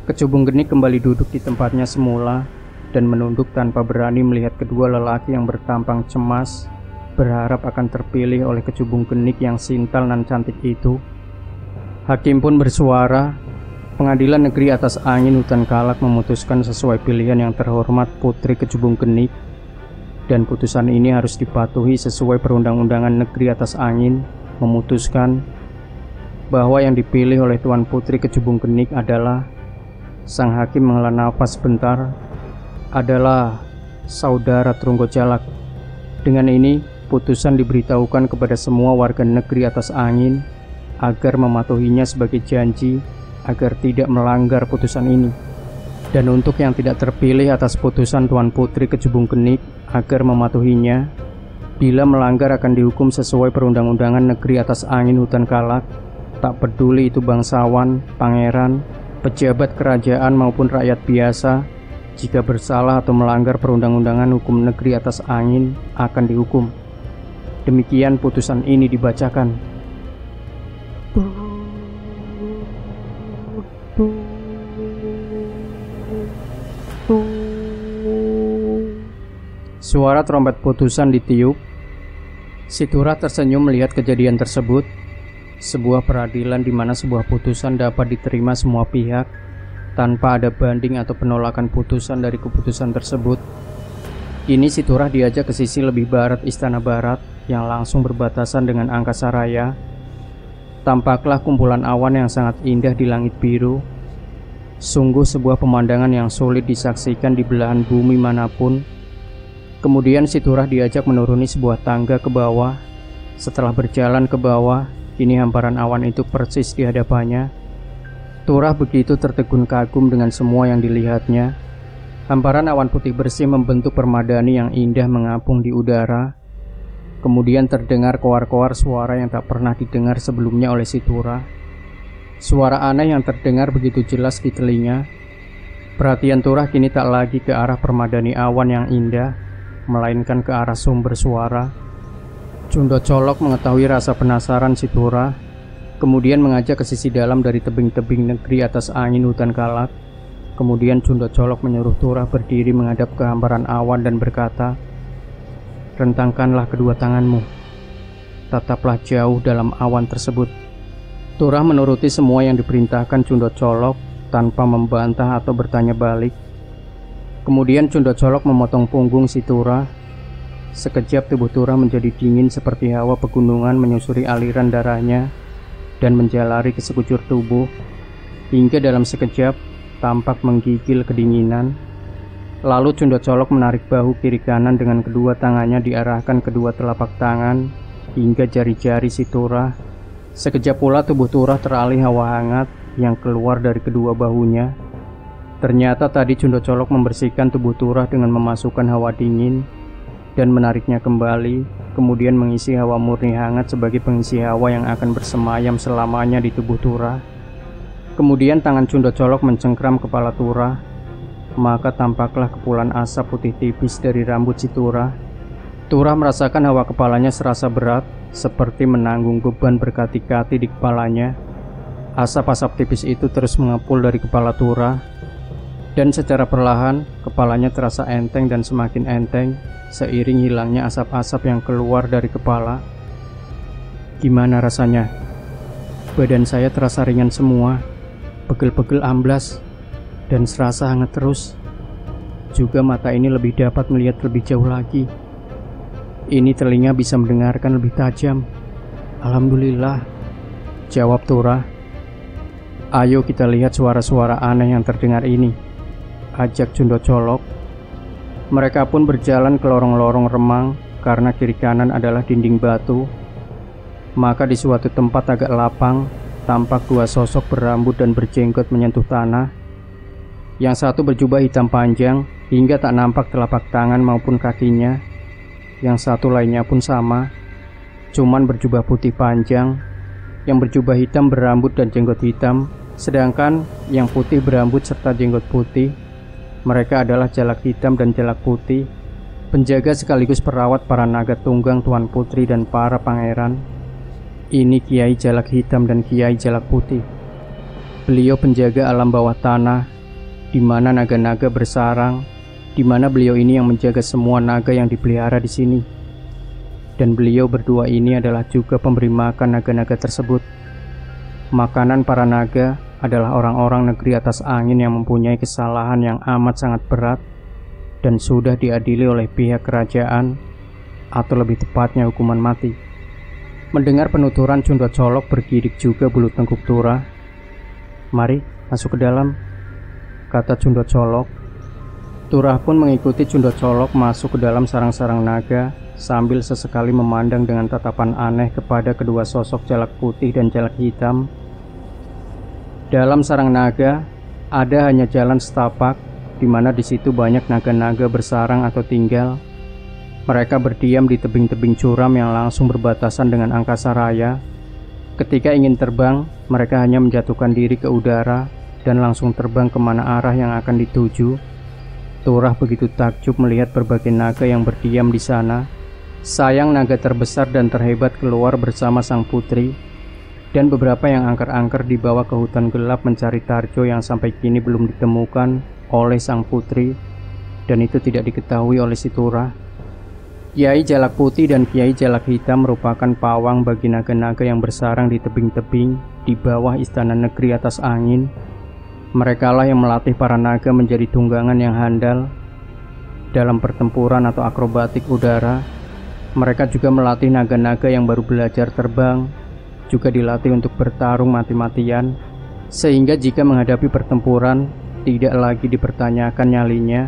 Kecubung Genik kembali duduk di tempatnya semula dan menunduk tanpa berani melihat kedua lelaki yang bertampang cemas, berharap akan terpilih oleh Kecubung Genik yang sintal dan cantik itu. Hakim pun bersuara, Pengadilan Negeri Atas Angin Hutan Kalak memutuskan sesuai pilihan yang terhormat Putri Kecubung Kenik, dan putusan ini harus dipatuhi sesuai Perundang-undangan Negeri Atas Angin. Memutuskan bahwa yang dipilih oleh Tuan Putri Kecubung Kenik adalah, sang hakim menghela nafas sebentar, adalah saudara Trunggo Jalak. Dengan ini, putusan diberitahukan kepada semua warga negeri Atas Angin agar mematuhinya sebagai janji agar tidak melanggar putusan ini. Dan untuk yang tidak terpilih atas putusan Tuan Putri Kecubung Kenik agar mematuhinya, bila melanggar akan dihukum sesuai Perundang-undangan Negeri Atas Angin Hutan Kalak, tak peduli itu bangsawan, pangeran, pejabat kerajaan maupun rakyat biasa. Jika bersalah atau melanggar Perundang-undangan Hukum Negeri Atas Angin akan dihukum. Demikian putusan ini dibacakan. Suara trompet putusan ditiup. Si Turah tersenyum melihat kejadian tersebut. Sebuah peradilan di mana sebuah putusan dapat diterima semua pihak tanpa ada banding atau penolakan putusan dari keputusan tersebut. Kini si Turah diajak ke sisi lebih barat Istana Barat yang langsung berbatasan dengan Angkasa Raya. Tampaklah kumpulan awan yang sangat indah di langit biru. Sungguh sebuah pemandangan yang sulit disaksikan di belahan bumi manapun. Kemudian si Turah diajak menuruni sebuah tangga ke bawah. Setelah berjalan ke bawah, kini hamparan awan itu persis di hadapannya. Turah begitu tertegun kagum dengan semua yang dilihatnya. Hamparan awan putih bersih membentuk permadani yang indah mengapung di udara. Kemudian terdengar koar-koar suara yang tak pernah didengar sebelumnya oleh si Turah. Suara aneh yang terdengar begitu jelas di telinga. Perhatian Turah kini tak lagi ke arah permadani awan yang indah, melainkan ke arah sumber suara. Cundo Colok mengetahui rasa penasaran si Turah, kemudian mengajak ke sisi dalam dari tebing-tebing negeri Atas Angin Hutan Kalak. Kemudian Cundo Colok menyuruh Turah berdiri menghadap ke hamparan awan dan berkata, "Rentangkanlah kedua tanganmu, tataplah jauh dalam awan tersebut." Turah menuruti semua yang diperintahkan Cundo Colok tanpa membantah atau bertanya balik. Kemudian Cundo Colok memotong punggung si Turah. Sekejap tubuh Turah menjadi dingin seperti hawa pegunungan menyusuri aliran darahnya dan menjalari ke sekujur tubuh, hingga dalam sekejap tampak menggigil kedinginan. Lalu Cundo Colok menarik bahu kiri kanan dengan kedua tangannya diarahkan kedua telapak tangan hingga jari-jari si Turah. Sekejap pula tubuh Turah teralih hawa hangat yang keluar dari kedua bahunya. Ternyata tadi Cundo Colok membersihkan tubuh Turah dengan memasukkan hawa dingin dan menariknya kembali, kemudian mengisi hawa murni hangat sebagai pengisi hawa yang akan bersemayam selamanya di tubuh Turah. Kemudian tangan Cundo Colok mencengkram kepala Turah, maka tampaklah kepulan asap putih tipis dari rambut si Turah. Turah merasakan hawa kepalanya serasa berat, seperti menanggung beban berkati-kati di kepalanya. Asap-asap tipis itu terus mengepul dari kepala Turah, dan secara perlahan kepalanya terasa enteng dan semakin enteng seiring hilangnya asap-asap yang keluar dari kepala. Gimana rasanya? Badan saya terasa ringan semua, pegel-pegel amblas, dan serasa hangat terus. Juga mata ini lebih dapat melihat lebih jauh lagi. Ini telinga bisa mendengarkan lebih tajam. Alhamdulillah, jawab Turah. Ayo kita lihat suara-suara aneh yang terdengar ini, ajak Cundo Colok. Mereka pun berjalan ke lorong-lorong remang karena kiri kanan adalah dinding batu. Maka di suatu tempat agak lapang, tampak dua sosok berambut dan berjenggot menyentuh tanah. Yang satu berjubah hitam panjang hingga tak nampak telapak tangan maupun kakinya. Yang satu lainnya pun sama, cuman berjubah putih panjang. Yang berjubah hitam berambut dan jenggot hitam, sedangkan yang putih berambut serta jenggot putih. Mereka adalah Jalak Hitam dan Jalak Putih, penjaga sekaligus perawat para naga tunggang Tuan Putri dan para pangeran. Ini Kiai Jalak Hitam dan Kiai Jalak Putih. Beliau penjaga alam bawah tanah, di mana naga-naga bersarang, di mana beliau ini yang menjaga semua naga yang dipelihara di sini. Dan beliau berdua ini adalah juga pemberi makan naga-naga tersebut. Makanan para naga adalah orang-orang negeri atas angin yang mempunyai kesalahan yang amat sangat berat dan sudah diadili oleh pihak kerajaan, atau lebih tepatnya hukuman mati. Mendengar penuturan, Cundot Colok bergidik juga bulu tengkuk Turah. "Mari, masuk ke dalam," kata Cundot Colok. Turah pun mengikuti Cundot Colok masuk ke dalam sarang-sarang naga sambil sesekali memandang dengan tatapan aneh kepada kedua sosok jalak putih dan jalak hitam. Dalam sarang naga ada hanya jalan setapak, di mana di situ banyak naga-naga bersarang atau tinggal. Mereka berdiam di tebing-tebing curam yang langsung berbatasan dengan angkasa raya. Ketika ingin terbang, mereka hanya menjatuhkan diri ke udara dan langsung terbang kemana arah yang akan dituju. Turah begitu takjub melihat berbagai naga yang berdiam di sana. Sayang naga terbesar dan terhebat keluar bersama sang putri, dan beberapa yang angker-angker dibawa ke hutan gelap mencari Tarjo yang sampai kini belum ditemukan oleh sang putri, dan itu tidak diketahui oleh si Turah. Kiai Jalak Putih dan Kiai Jalak Hitam merupakan pawang bagi naga-naga yang bersarang di tebing-tebing di bawah istana negeri atas angin. Merekalah yang melatih para naga menjadi tunggangan yang handal dalam pertempuran atau akrobatik udara. Mereka juga melatih naga-naga yang baru belajar terbang, juga dilatih untuk bertarung mati-matian, sehingga jika menghadapi pertempuran tidak lagi dipertanyakan nyalinya.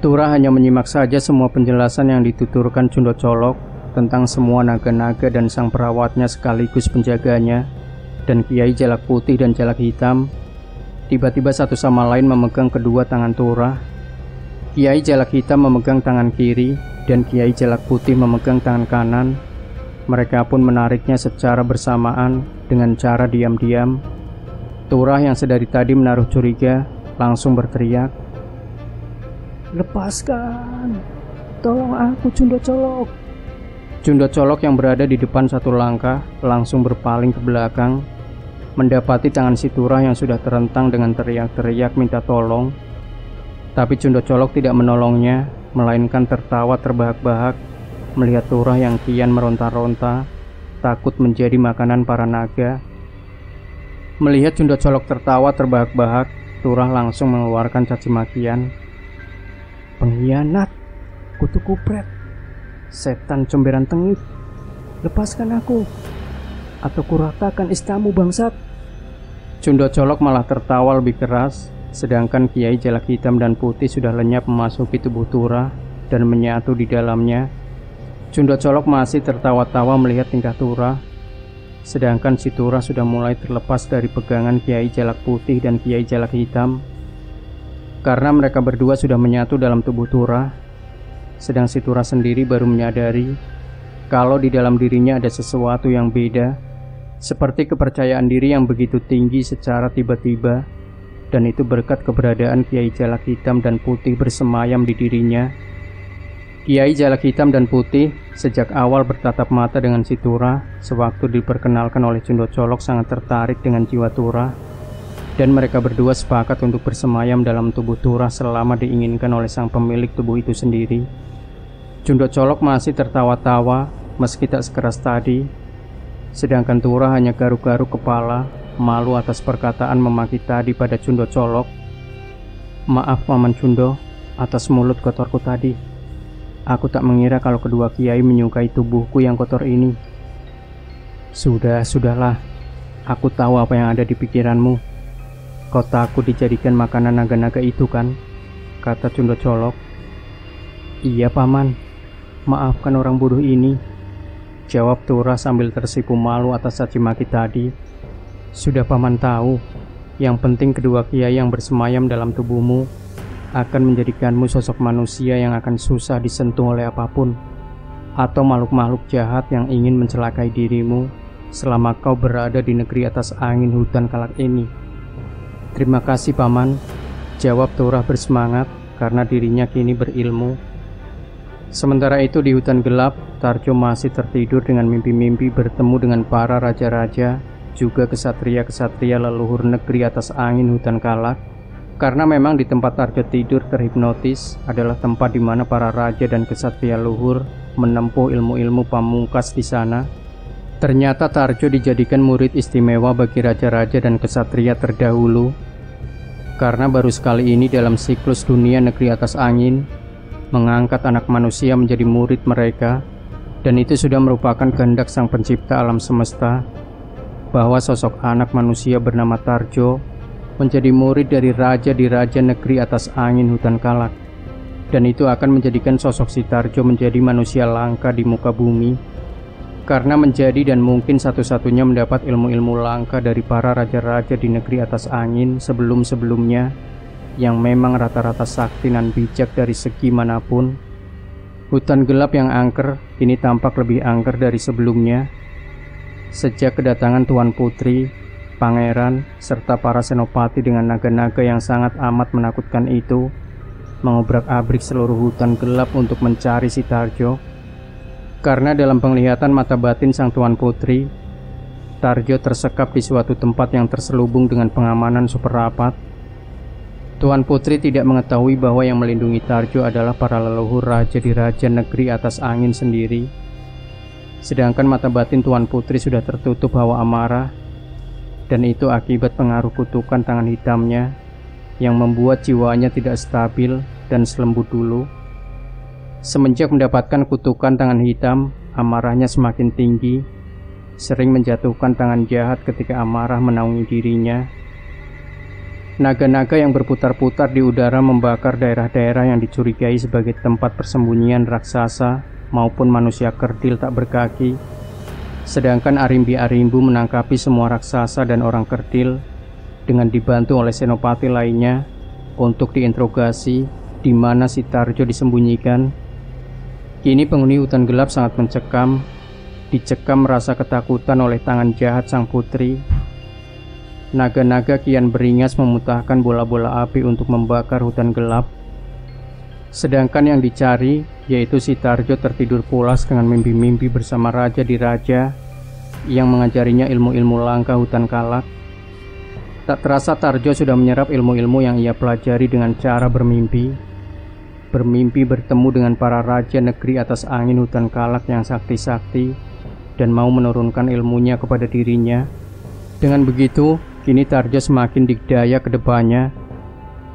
Turah hanya menyimak saja semua penjelasan yang dituturkan Cundot Colok tentang semua naga-naga dan sang perawatnya sekaligus penjaganya, dan Kiai Jalak Putih dan Jalak Hitam. Tiba-tiba satu sama lain memegang kedua tangan Turah. Kiai Jalak Hitam memegang tangan kiri dan Kiai Jalak Putih memegang tangan kanan. Mereka pun menariknya secara bersamaan dengan cara diam-diam. Turah yang sedari tadi menaruh curiga langsung berteriak, "Lepaskan! Tolong aku, Cundot Colok!" Cundot Colok yang berada di depan satu langkah langsung berpaling ke belakang, mendapati tangan si Turah yang sudah terentang dengan teriak-teriak minta tolong. Tapi Cundot Colok tidak menolongnya, melainkan tertawa terbahak-bahak melihat Turah yang kian meronta-ronta, takut menjadi makanan para naga. Melihat Cundot Colok tertawa terbahak-bahak, Turah langsung mengeluarkan caci makian. "Pengkhianat, kutu kupret, setan comberan tengik, lepaskan aku, atau kuratakan istamu bangsat!" Cundot Colok malah tertawa lebih keras, sedangkan Kiai Jalak Hitam dan Putih sudah lenyap memasuki tubuh Turah dan menyatu di dalamnya. Cundot Colok masih tertawa-tawa melihat tingkah Turah, sedangkan si Turah sudah mulai terlepas dari pegangan Kiai Jalak Putih dan Kiai Jalak Hitam. Karena mereka berdua sudah menyatu dalam tubuh Turah, sedang si Turah sendiri baru menyadari kalau di dalam dirinya ada sesuatu yang beda, seperti kepercayaan diri yang begitu tinggi secara tiba-tiba, dan itu berkat keberadaan Kiai Jalak Hitam dan Putih bersemayam di dirinya. Kiai Jalak Hitam dan Putih sejak awal bertatap mata dengan si Turah sewaktu diperkenalkan oleh Cundot Colok sangat tertarik dengan jiwa Turah, dan mereka berdua sepakat untuk bersemayam dalam tubuh Turah selama diinginkan oleh sang pemilik tubuh itu sendiri. Cundot Colok masih tertawa-tawa meski tak sekeras tadi, sedangkan Turah hanya garuk-garuk kepala, malu atas perkataan memaki tadi pada Cundot Colok. "Maaf Paman Cundo atas mulut kotorku tadi. Aku tak mengira kalau kedua kiai menyukai tubuhku yang kotor ini." Sudahlah. Aku tahu apa yang ada di pikiranmu. Kau takut dijadikan makanan naga-naga itu kan?" kata Cundot Colok. "Iya Paman, maafkan orang bodoh ini," jawab Turah sambil tersipu malu atas caci maki tadi. "Sudah Paman tahu, yang penting kedua kiai yang bersemayam dalam tubuhmu akan menjadikanmu sosok manusia yang akan susah disentuh oleh apapun, atau makhluk-makhluk jahat yang ingin mencelakai dirimu selama kau berada di negeri atas angin hutan kalak ini." "Terima kasih Paman," jawab Turah bersemangat karena dirinya kini berilmu. Sementara itu di hutan gelap, Tarjo masih tertidur dengan mimpi-mimpi bertemu dengan para raja-raja, juga kesatria-kesatria leluhur negeri atas angin hutan kalak. Karena memang di tempat Tarjo tidur terhipnotis adalah tempat di mana para raja dan kesatria luhur menempuh ilmu-ilmu pamungkas di sana. Ternyata Tarjo dijadikan murid istimewa bagi raja-raja dan kesatria terdahulu, karena baru sekali ini dalam siklus dunia negeri atas angin mengangkat anak manusia menjadi murid mereka, dan itu sudah merupakan kehendak Sang Pencipta alam semesta bahwa sosok anak manusia bernama Tarjo menjadi murid dari raja di raja negeri atas angin hutan Kalak, dan itu akan menjadikan sosok si Tarjo menjadi manusia langka di muka bumi, karena menjadi dan mungkin satu-satunya mendapat ilmu-ilmu langka dari para raja-raja di negeri atas angin sebelum-sebelumnya, yang memang rata-rata sakti dan bijak dari segi manapun. Hutan gelap yang angker kini tampak lebih angker dari sebelumnya, sejak kedatangan Tuan Putri, Pangeran, serta para senopati dengan naga-naga yang sangat amat menakutkan itu mengobrak-abrik seluruh hutan gelap untuk mencari si Tarjo. Karena dalam penglihatan mata batin sang Tuan Putri, Tarjo tersekap di suatu tempat yang terselubung dengan pengamanan super rapat. Tuan Putri tidak mengetahui bahwa yang melindungi Tarjo adalah para leluhur raja di raja negeri atas angin sendiri. Sedangkan mata batin Tuan Putri sudah tertutup hawa amarah, dan itu akibat pengaruh kutukan tangan hitamnya yang membuat jiwanya tidak stabil dan selembut dulu. Semenjak mendapatkan kutukan tangan hitam, amarahnya semakin tinggi, sering menjatuhkan tangan jahat ketika amarah menaungi dirinya. Naga-naga yang berputar-putar di udara membakar daerah-daerah yang dicurigai sebagai tempat persembunyian raksasa maupun manusia kerdil tak berkaki. Sedangkan Arimbi-Arimbu menangkapi semua raksasa dan orang kerdil dengan dibantu oleh senopati lainnya untuk diinterogasi di mana si Tarjo disembunyikan. Kini penghuni hutan gelap sangat mencekam, dicekam merasa ketakutan oleh tangan jahat sang putri. Naga-naga kian beringas memutahkan bola-bola api untuk membakar hutan gelap. Sedangkan yang dicari yaitu si Tarjo tertidur pulas dengan mimpi-mimpi bersama raja di raja yang mengajarinya ilmu-ilmu langka hutan Kalak. Tak terasa Tarjo sudah menyerap ilmu-ilmu yang ia pelajari dengan cara bermimpi bertemu dengan para raja negeri atas angin hutan Kalak yang sakti-sakti dan mau menurunkan ilmunya kepada dirinya. Dengan begitu, kini Tarjo semakin dikdaya ke depannya.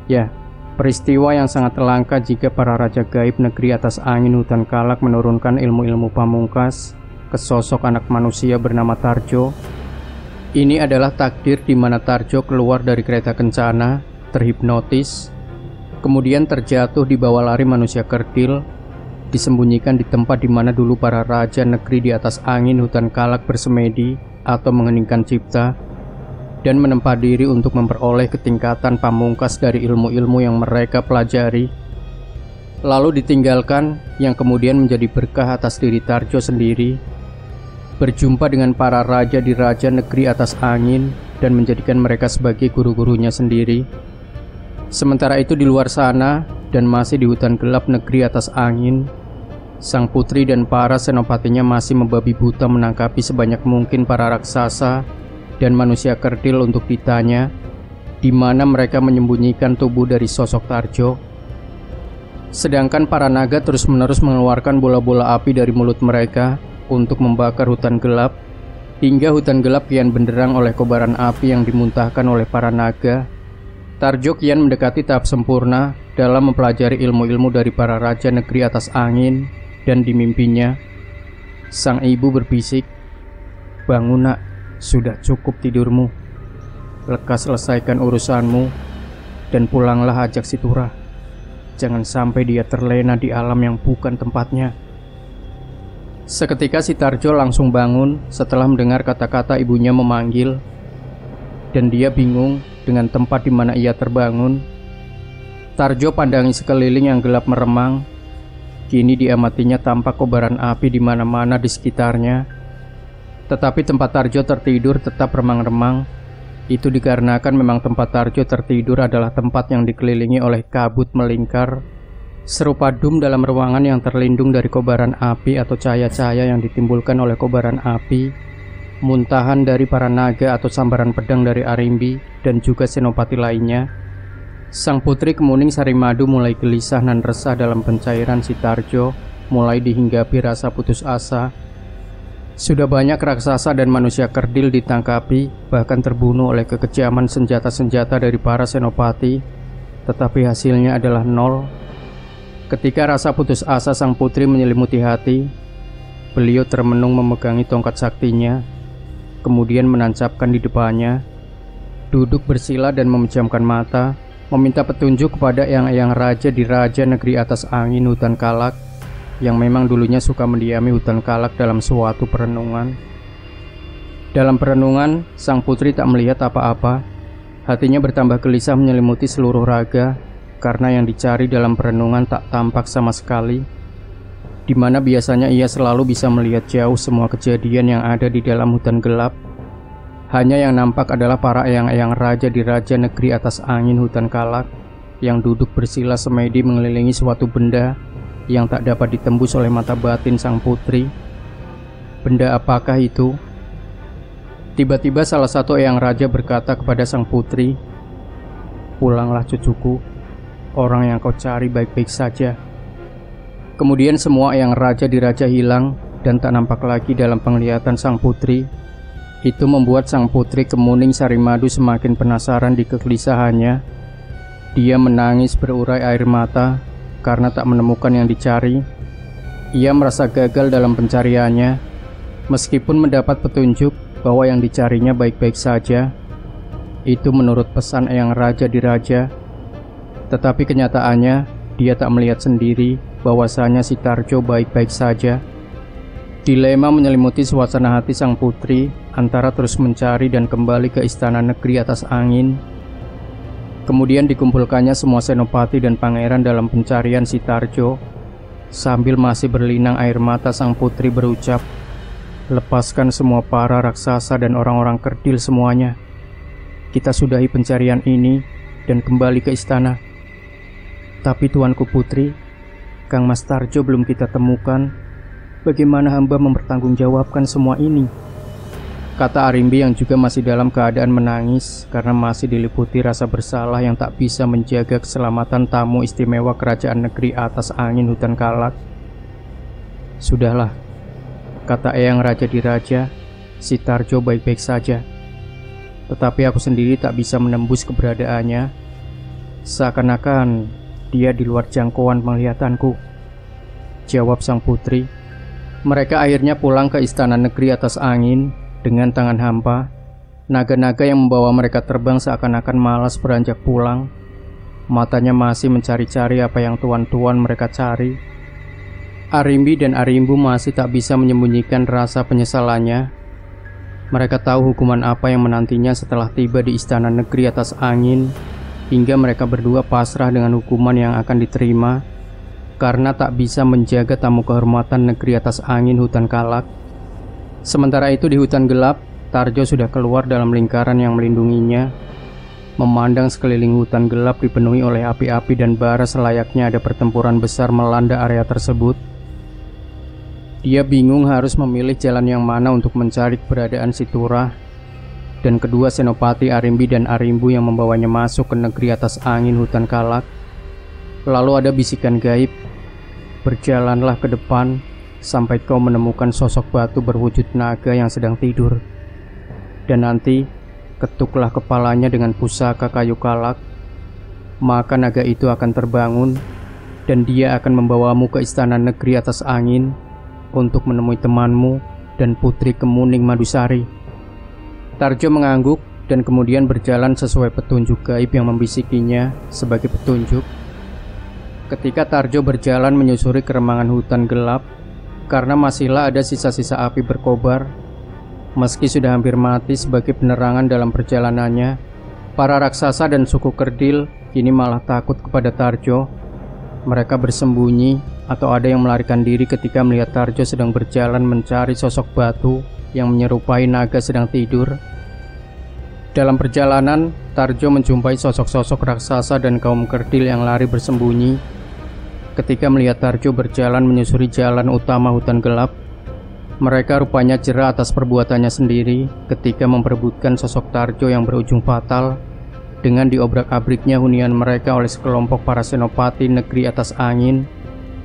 Ya, peristiwa yang sangat langka jika para raja gaib negeri atas angin hutan Kalak menurunkan ilmu-ilmu pamungkas ke sosok anak manusia bernama Tarjo. Ini adalah takdir di mana Tarjo keluar dari kereta kencana, terhipnotis, kemudian terjatuh di bawah lari manusia kerdil, disembunyikan di tempat di mana dulu para raja negeri di atas angin hutan Kalak bersemedi atau mengheningkan cipta, dan menempa diri untuk memperoleh ketingkatan pamungkas dari ilmu-ilmu yang mereka pelajari, lalu ditinggalkan yang kemudian menjadi berkah atas diri Tarjo sendiri, berjumpa dengan para raja di raja negeri atas angin dan menjadikan mereka sebagai guru-gurunya sendiri. Sementara itu di luar sana dan masih di hutan gelap negeri atas angin, sang putri dan para senopatinya masih membabi buta menangkapi sebanyak mungkin para raksasa dan manusia kerdil untuk ditanya di mana mereka menyembunyikan tubuh dari sosok Tarjo. Sedangkan para naga terus-menerus mengeluarkan bola-bola api dari mulut mereka untuk membakar hutan gelap, hingga hutan gelap kian benderang oleh kobaran api yang dimuntahkan oleh para naga. Tarjo kian mendekati tahap sempurna dalam mempelajari ilmu-ilmu dari para raja negeri atas angin, dan di mimpinya sang ibu berbisik, "Bangun nak, sudah cukup tidurmu. Lekas selesaikan urusanmu dan pulanglah ajak si Turah. Jangan sampai dia terlena di alam yang bukan tempatnya." Seketika si Tarjo langsung bangun setelah mendengar kata-kata ibunya memanggil, dan dia bingung dengan tempat di mana ia terbangun. Tarjo pandangi sekeliling yang gelap meremang. Kini diamatinya tampak kobaran api di mana-mana di sekitarnya. Tetapi tempat Tarjo tertidur tetap remang-remang. Itu dikarenakan memang tempat Tarjo tertidur adalah tempat yang dikelilingi oleh kabut melingkar, serupa dum dalam ruangan yang terlindung dari kobaran api atau cahaya-cahaya yang ditimbulkan oleh kobaran api, muntahan dari para naga atau sambaran pedang dari Arimbi dan juga senopati lainnya. Sang putri Kemuning Sarimadu mulai gelisah dan resah dalam pencairan si Tarjo, mulai dihinggapi rasa putus asa. Sudah banyak raksasa dan manusia kerdil ditangkapi, bahkan terbunuh oleh kekejaman senjata-senjata dari para senopati, tetapi hasilnya adalah nol. Ketika rasa putus asa sang putri menyelimuti hati, beliau termenung memegangi tongkat saktinya, kemudian menancapkan di depannya, duduk bersila dan memejamkan mata, meminta petunjuk kepada eyang-eyang raja di Raja Negeri Atas Angin Hutan Kalak, yang memang dulunya suka mendiami hutan kalak dalam suatu perenungan. Dalam perenungan, sang putri tak melihat apa-apa. Hatinya bertambah gelisah menyelimuti seluruh raga, karena yang dicari dalam perenungan tak tampak sama sekali, di mana biasanya ia selalu bisa melihat jauh semua kejadian yang ada di dalam hutan gelap. Hanya yang nampak adalah para eyang-eyang raja di Raja Negeri Atas Angin Hutan Kalak, yang duduk bersila semedi mengelilingi suatu benda yang tak dapat ditembus oleh mata batin sang putri. Benda apakah itu? Tiba-tiba salah satu eyang raja berkata kepada sang putri, "Pulanglah cucuku, orang yang kau cari baik-baik saja." Kemudian semua eyang raja di raja hilang dan tak nampak lagi dalam penglihatan sang putri. Itu membuat sang putri Kemuning Sarimadu semakin penasaran di kegelisahannya. Dia menangis berurai air mata karena tak menemukan yang dicari. Ia merasa gagal dalam pencariannya, meskipun mendapat petunjuk bahwa yang dicarinya baik-baik saja. Itu menurut pesan eyang raja di raja. Tetapi kenyataannya, dia tak melihat sendiri bahwasanya si Tarjo baik-baik saja. Dilema menyelimuti suasana hati sang putri antara terus mencari dan kembali ke istana negeri atas angin. Kemudian dikumpulkannya semua senopati dan pangeran dalam pencarian si Tarjo. Sambil masih berlinang air mata, sang putri berucap, "Lepaskan semua para raksasa dan orang-orang kerdil semuanya. Kita sudahi pencarian ini dan kembali ke istana." "Tapi tuanku putri, Kang Mas Tarjo belum kita temukan. Bagaimana hamba mempertanggungjawabkan semua ini?" kata Arimbi yang juga masih dalam keadaan menangis karena masih diliputi rasa bersalah yang tak bisa menjaga keselamatan tamu istimewa kerajaan negeri atas angin hutan Kalak. "Sudahlah," kata eyang raja di raja, "si Tarjo baik-baik saja. Tetapi aku sendiri tak bisa menembus keberadaannya. Seakan-akan dia di luar jangkauan penglihatanku," jawab sang putri. Mereka akhirnya pulang ke istana negeri atas angin dengan tangan hampa. Naga-naga yang membawa mereka terbang seakan-akan malas beranjak pulang. Matanya masih mencari-cari apa yang tuan-tuan mereka cari. Arimbi dan Arimbu masih tak bisa menyembunyikan rasa penyesalannya. Mereka tahu hukuman apa yang menantinya setelah tiba di istana negeri atas angin, hingga mereka berdua pasrah dengan hukuman yang akan diterima karena tak bisa menjaga tamu kehormatan negeri atas angin hutan Kalak. Sementara itu di hutan gelap, Tarjo sudah keluar dalam lingkaran yang melindunginya. Memandang sekeliling hutan gelap dipenuhi oleh api-api dan bara selayaknya ada pertempuran besar melanda area tersebut. Dia bingung harus memilih jalan yang mana untuk mencari keberadaan si Turah dan kedua senopati Arimbi dan Arimbu yang membawanya masuk ke negeri atas angin hutan Kalak. Lalu ada bisikan gaib, "Berjalanlah ke depan sampai kau menemukan sosok batu berwujud naga yang sedang tidur. Dan nanti ketuklah kepalanya dengan pusaka kayu kalak. Maka naga itu akan terbangun dan dia akan membawamu ke istana negeri atas angin untuk menemui temanmu dan putri Kemuning Madusari." Tarjo mengangguk dan kemudian berjalan sesuai petunjuk gaib yang membisikinya sebagai petunjuk. Ketika Tarjo berjalan menyusuri keremangan hutan gelap, karena masihlah ada sisa-sisa api berkobar, meski sudah hampir mati sebagai penerangan dalam perjalanannya, para raksasa dan suku kerdil kini malah takut kepada Tarjo. Mereka bersembunyi atau ada yang melarikan diri ketika melihat Tarjo sedang berjalan mencari sosok batu yang menyerupai naga sedang tidur. Dalam perjalanan, Tarjo menjumpai sosok-sosok raksasa dan kaum kerdil yang lari bersembunyi. Ketika melihat Tarjo berjalan menyusuri jalan utama hutan gelap, mereka rupanya jera atas perbuatannya sendiri ketika memperebutkan sosok Tarjo yang berujung fatal dengan diobrak-abriknya hunian mereka oleh sekelompok para senopati negeri atas angin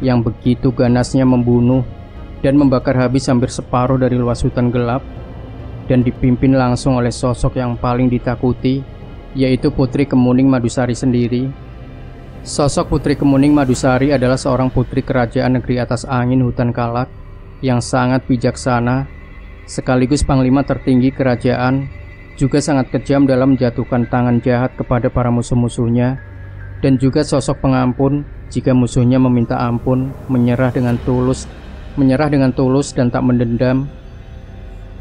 yang begitu ganasnya membunuh dan membakar habis hampir separuh dari luas hutan gelap, dan dipimpin langsung oleh sosok yang paling ditakuti, yaitu Putri Kemuning Madusari sendiri. Sosok Putri Kemuning Madusari adalah seorang putri kerajaan negeri atas angin Hutan Kalak yang sangat bijaksana, sekaligus panglima tertinggi kerajaan, juga sangat kejam dalam menjatuhkan tangan jahat kepada para musuh-musuhnya, dan juga sosok pengampun jika musuhnya meminta ampun, menyerah dengan tulus dan tak mendendam.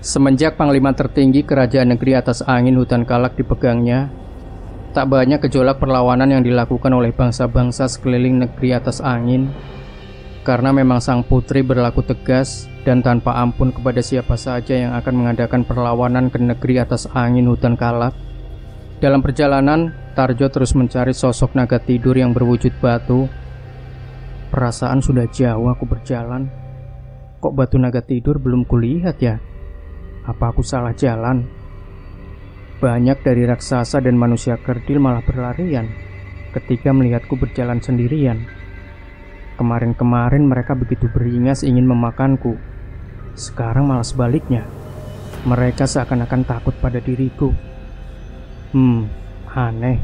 Semenjak panglima tertinggi kerajaan negeri atas angin Hutan Kalak dipegangnya, tak banyak gejolak perlawanan yang dilakukan oleh bangsa-bangsa sekeliling negeri atas angin, karena memang sang putri berlaku tegas dan tanpa ampun kepada siapa saja yang akan mengadakan perlawanan ke negeri atas angin Hutan Kalak. Dalam perjalanan, Tarjo terus mencari sosok naga tidur yang berwujud batu. Perasaan sudah jauh aku berjalan, kok batu naga tidur belum kulihat ya? Apa aku salah jalan? Banyak dari raksasa dan manusia kerdil malah berlarian ketika melihatku berjalan sendirian. Kemarin-kemarin mereka begitu beringas ingin memakanku. Sekarang malah sebaliknya. Mereka seakan-akan takut pada diriku. Aneh.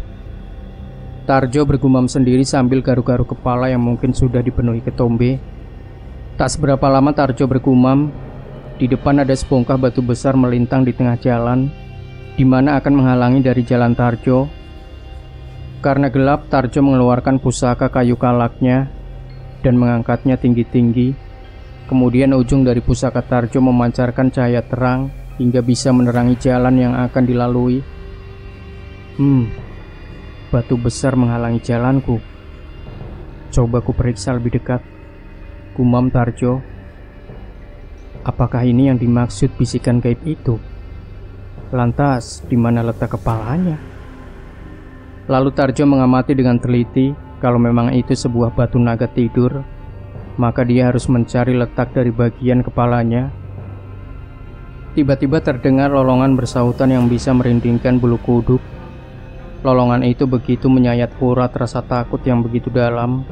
Tarjo bergumam sendiri sambil garuk-garuk kepala yang mungkin sudah dipenuhi ketombe. Tak seberapa lama Tarjo bergumam, di depan ada sebongkah batu besar melintang di tengah jalan, di mana akan menghalangi dari jalan Tarjo. Karena gelap, Tarjo mengeluarkan pusaka kayu kalaknya dan mengangkatnya tinggi-tinggi. Kemudian ujung dari pusaka Tarjo memancarkan cahaya terang hingga bisa menerangi jalan yang akan dilalui. Batu besar menghalangi jalanku. Coba ku periksa lebih dekat, gumam Tarjo. Apakah ini yang dimaksud bisikan gaib itu? Lantas, di mana letak kepalanya? Lalu Tarjo mengamati dengan teliti. Kalau memang itu sebuah batu naga tidur, maka dia harus mencari letak dari bagian kepalanya. Tiba-tiba terdengar lolongan bersautan yang bisa merindingkan bulu kuduk. Lolongan itu begitu menyayat urat rasa takut yang begitu dalam.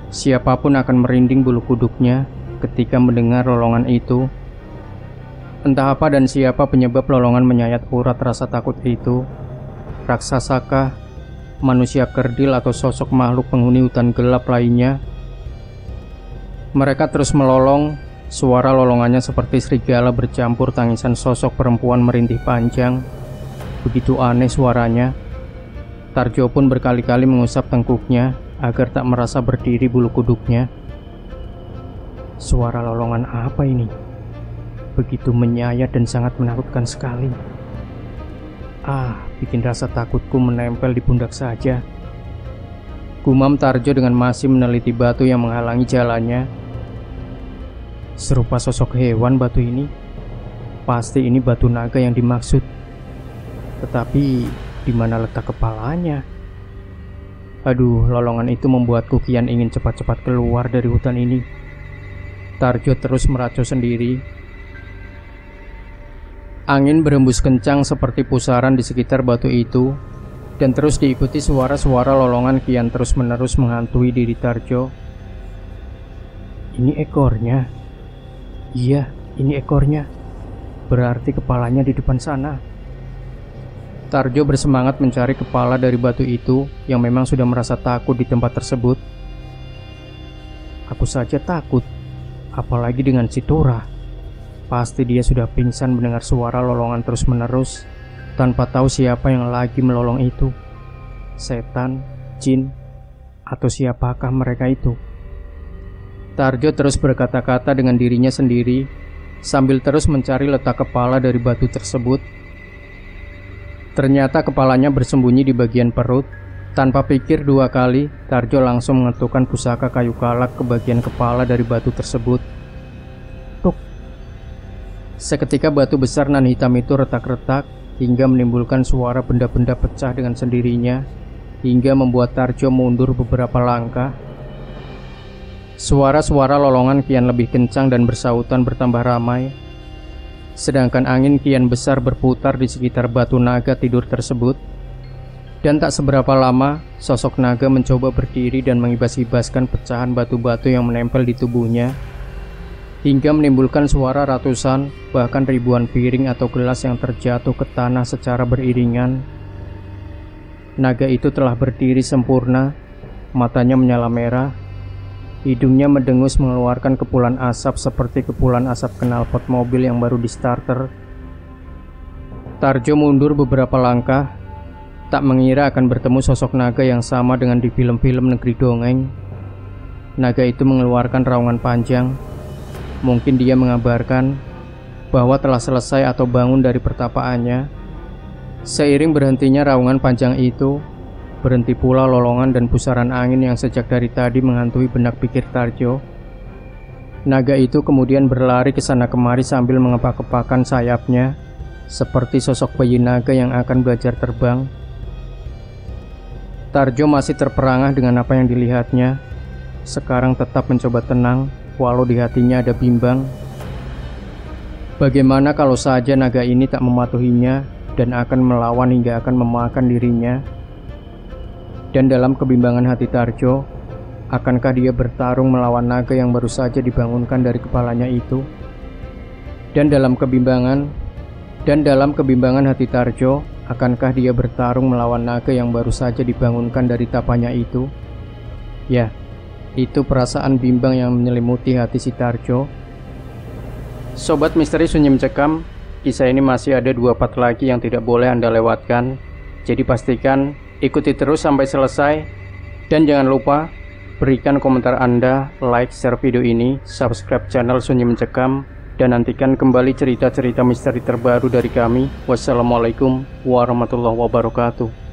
Siapapun akan merinding bulu kuduknya ketika mendengar lolongan itu. Entah apa dan siapa penyebab lolongan menyayat urat rasa takut itu. Raksasakah, manusia kerdil, atau sosok makhluk penghuni hutan gelap lainnya? Mereka terus melolong. Suara lolongannya seperti serigala bercampur tangisan sosok perempuan merintih panjang. Begitu aneh suaranya. Tarjo pun berkali-kali mengusap tengkuknya agar tak merasa berdiri bulu kuduknya. Suara lolongan apa ini? Begitu menyayat dan sangat menakutkan sekali. Bikin rasa takutku menempel di pundak saja. Gumam Tarjo dengan masih meneliti batu yang menghalangi jalannya. Serupa sosok hewan batu ini. Pasti ini batu naga yang dimaksud. Tetapi di mana letak kepalanya? Aduh, lolongan itu membuatku kian ingin cepat-cepat keluar dari hutan ini. Tarjo terus meracau sendiri. Angin berembus kencang seperti pusaran di sekitar batu itu, dan terus diikuti suara-suara lolongan kian terus-menerus menghantui diri Tarjo. Ini ekornya. Iya, ini ekornya. Berarti kepalanya di depan sana. Tarjo bersemangat mencari kepala dari batu itu yang memang sudah merasa takut di tempat tersebut. Aku saja takut, apalagi dengan si Tora. Pasti dia sudah pingsan mendengar suara lolongan terus-menerus, tanpa tahu siapa yang lagi melolong itu. Setan, jin, atau siapakah mereka itu? Tarjo terus berkata-kata dengan dirinya sendiri, sambil terus mencari letak kepala dari batu tersebut. Ternyata kepalanya bersembunyi di bagian perut. Tanpa pikir dua kali, Tarjo langsung mengetukkan pusaka kayu kalak ke bagian kepala dari batu tersebut. Tuk! Seketika batu besar nan hitam itu retak-retak hingga menimbulkan suara benda-benda pecah dengan sendirinya, hingga membuat Tarjo mundur beberapa langkah. Suara-suara lolongan kian lebih kencang dan bersautan bertambah ramai. Sedangkan angin kian besar berputar di sekitar batu naga tidur tersebut. Dan tak seberapa lama, sosok naga mencoba berdiri dan mengibas-ibaskan pecahan batu-batu yang menempel di tubuhnya. hingga menimbulkan suara ratusan bahkan ribuan piring atau gelas yang terjatuh ke tanah secara beriringan. Naga itu telah berdiri sempurna, matanya menyala merah, hidungnya mendengus mengeluarkan kepulan asap seperti kepulan asap knalpot mobil yang baru di starter. Tarjo mundur beberapa langkah, tak mengira akan bertemu sosok naga yang sama dengan di film-film negeri dongeng. Naga itu mengeluarkan raungan panjang. Mungkin dia mengabarkan bahwa telah selesai atau bangun dari pertapaannya. Seiring berhentinya raungan panjang itu, berhenti pula lolongan dan pusaran angin yang sejak dari tadi menghantui benak pikir Tarjo. Naga itu kemudian berlari ke sana kemari sambil mengepak-kepakan sayapnya, seperti sosok bayi naga yang akan belajar terbang. Tarjo masih terperangah dengan apa yang dilihatnya. Sekarang tetap mencoba tenang, walau di hatinya ada bimbang. Bagaimana kalau saja naga ini tak mematuhinya dan akan melawan hingga akan memakan dirinya? Dan dalam kebimbangan hati Tarjo, akankah dia bertarung melawan naga yang baru saja dibangunkan dari kepalanya itu? Dan dalam kebimbangan hati Tarjo, akankah dia bertarung melawan naga yang baru saja dibangunkan dari tapanya itu? Ya, itu perasaan bimbang yang menyelimuti hati si Tarjo. Sobat Misteri Sunyi Mencekam, kisah ini masih ada 2 part lagi yang tidak boleh Anda lewatkan. Jadi pastikan ikuti terus sampai selesai. Dan jangan lupa berikan komentar Anda, like, share video ini, subscribe channel Sunyi Mencekam, dan nantikan kembali cerita-cerita misteri terbaru dari kami. Wassalamualaikum warahmatullahi wabarakatuh.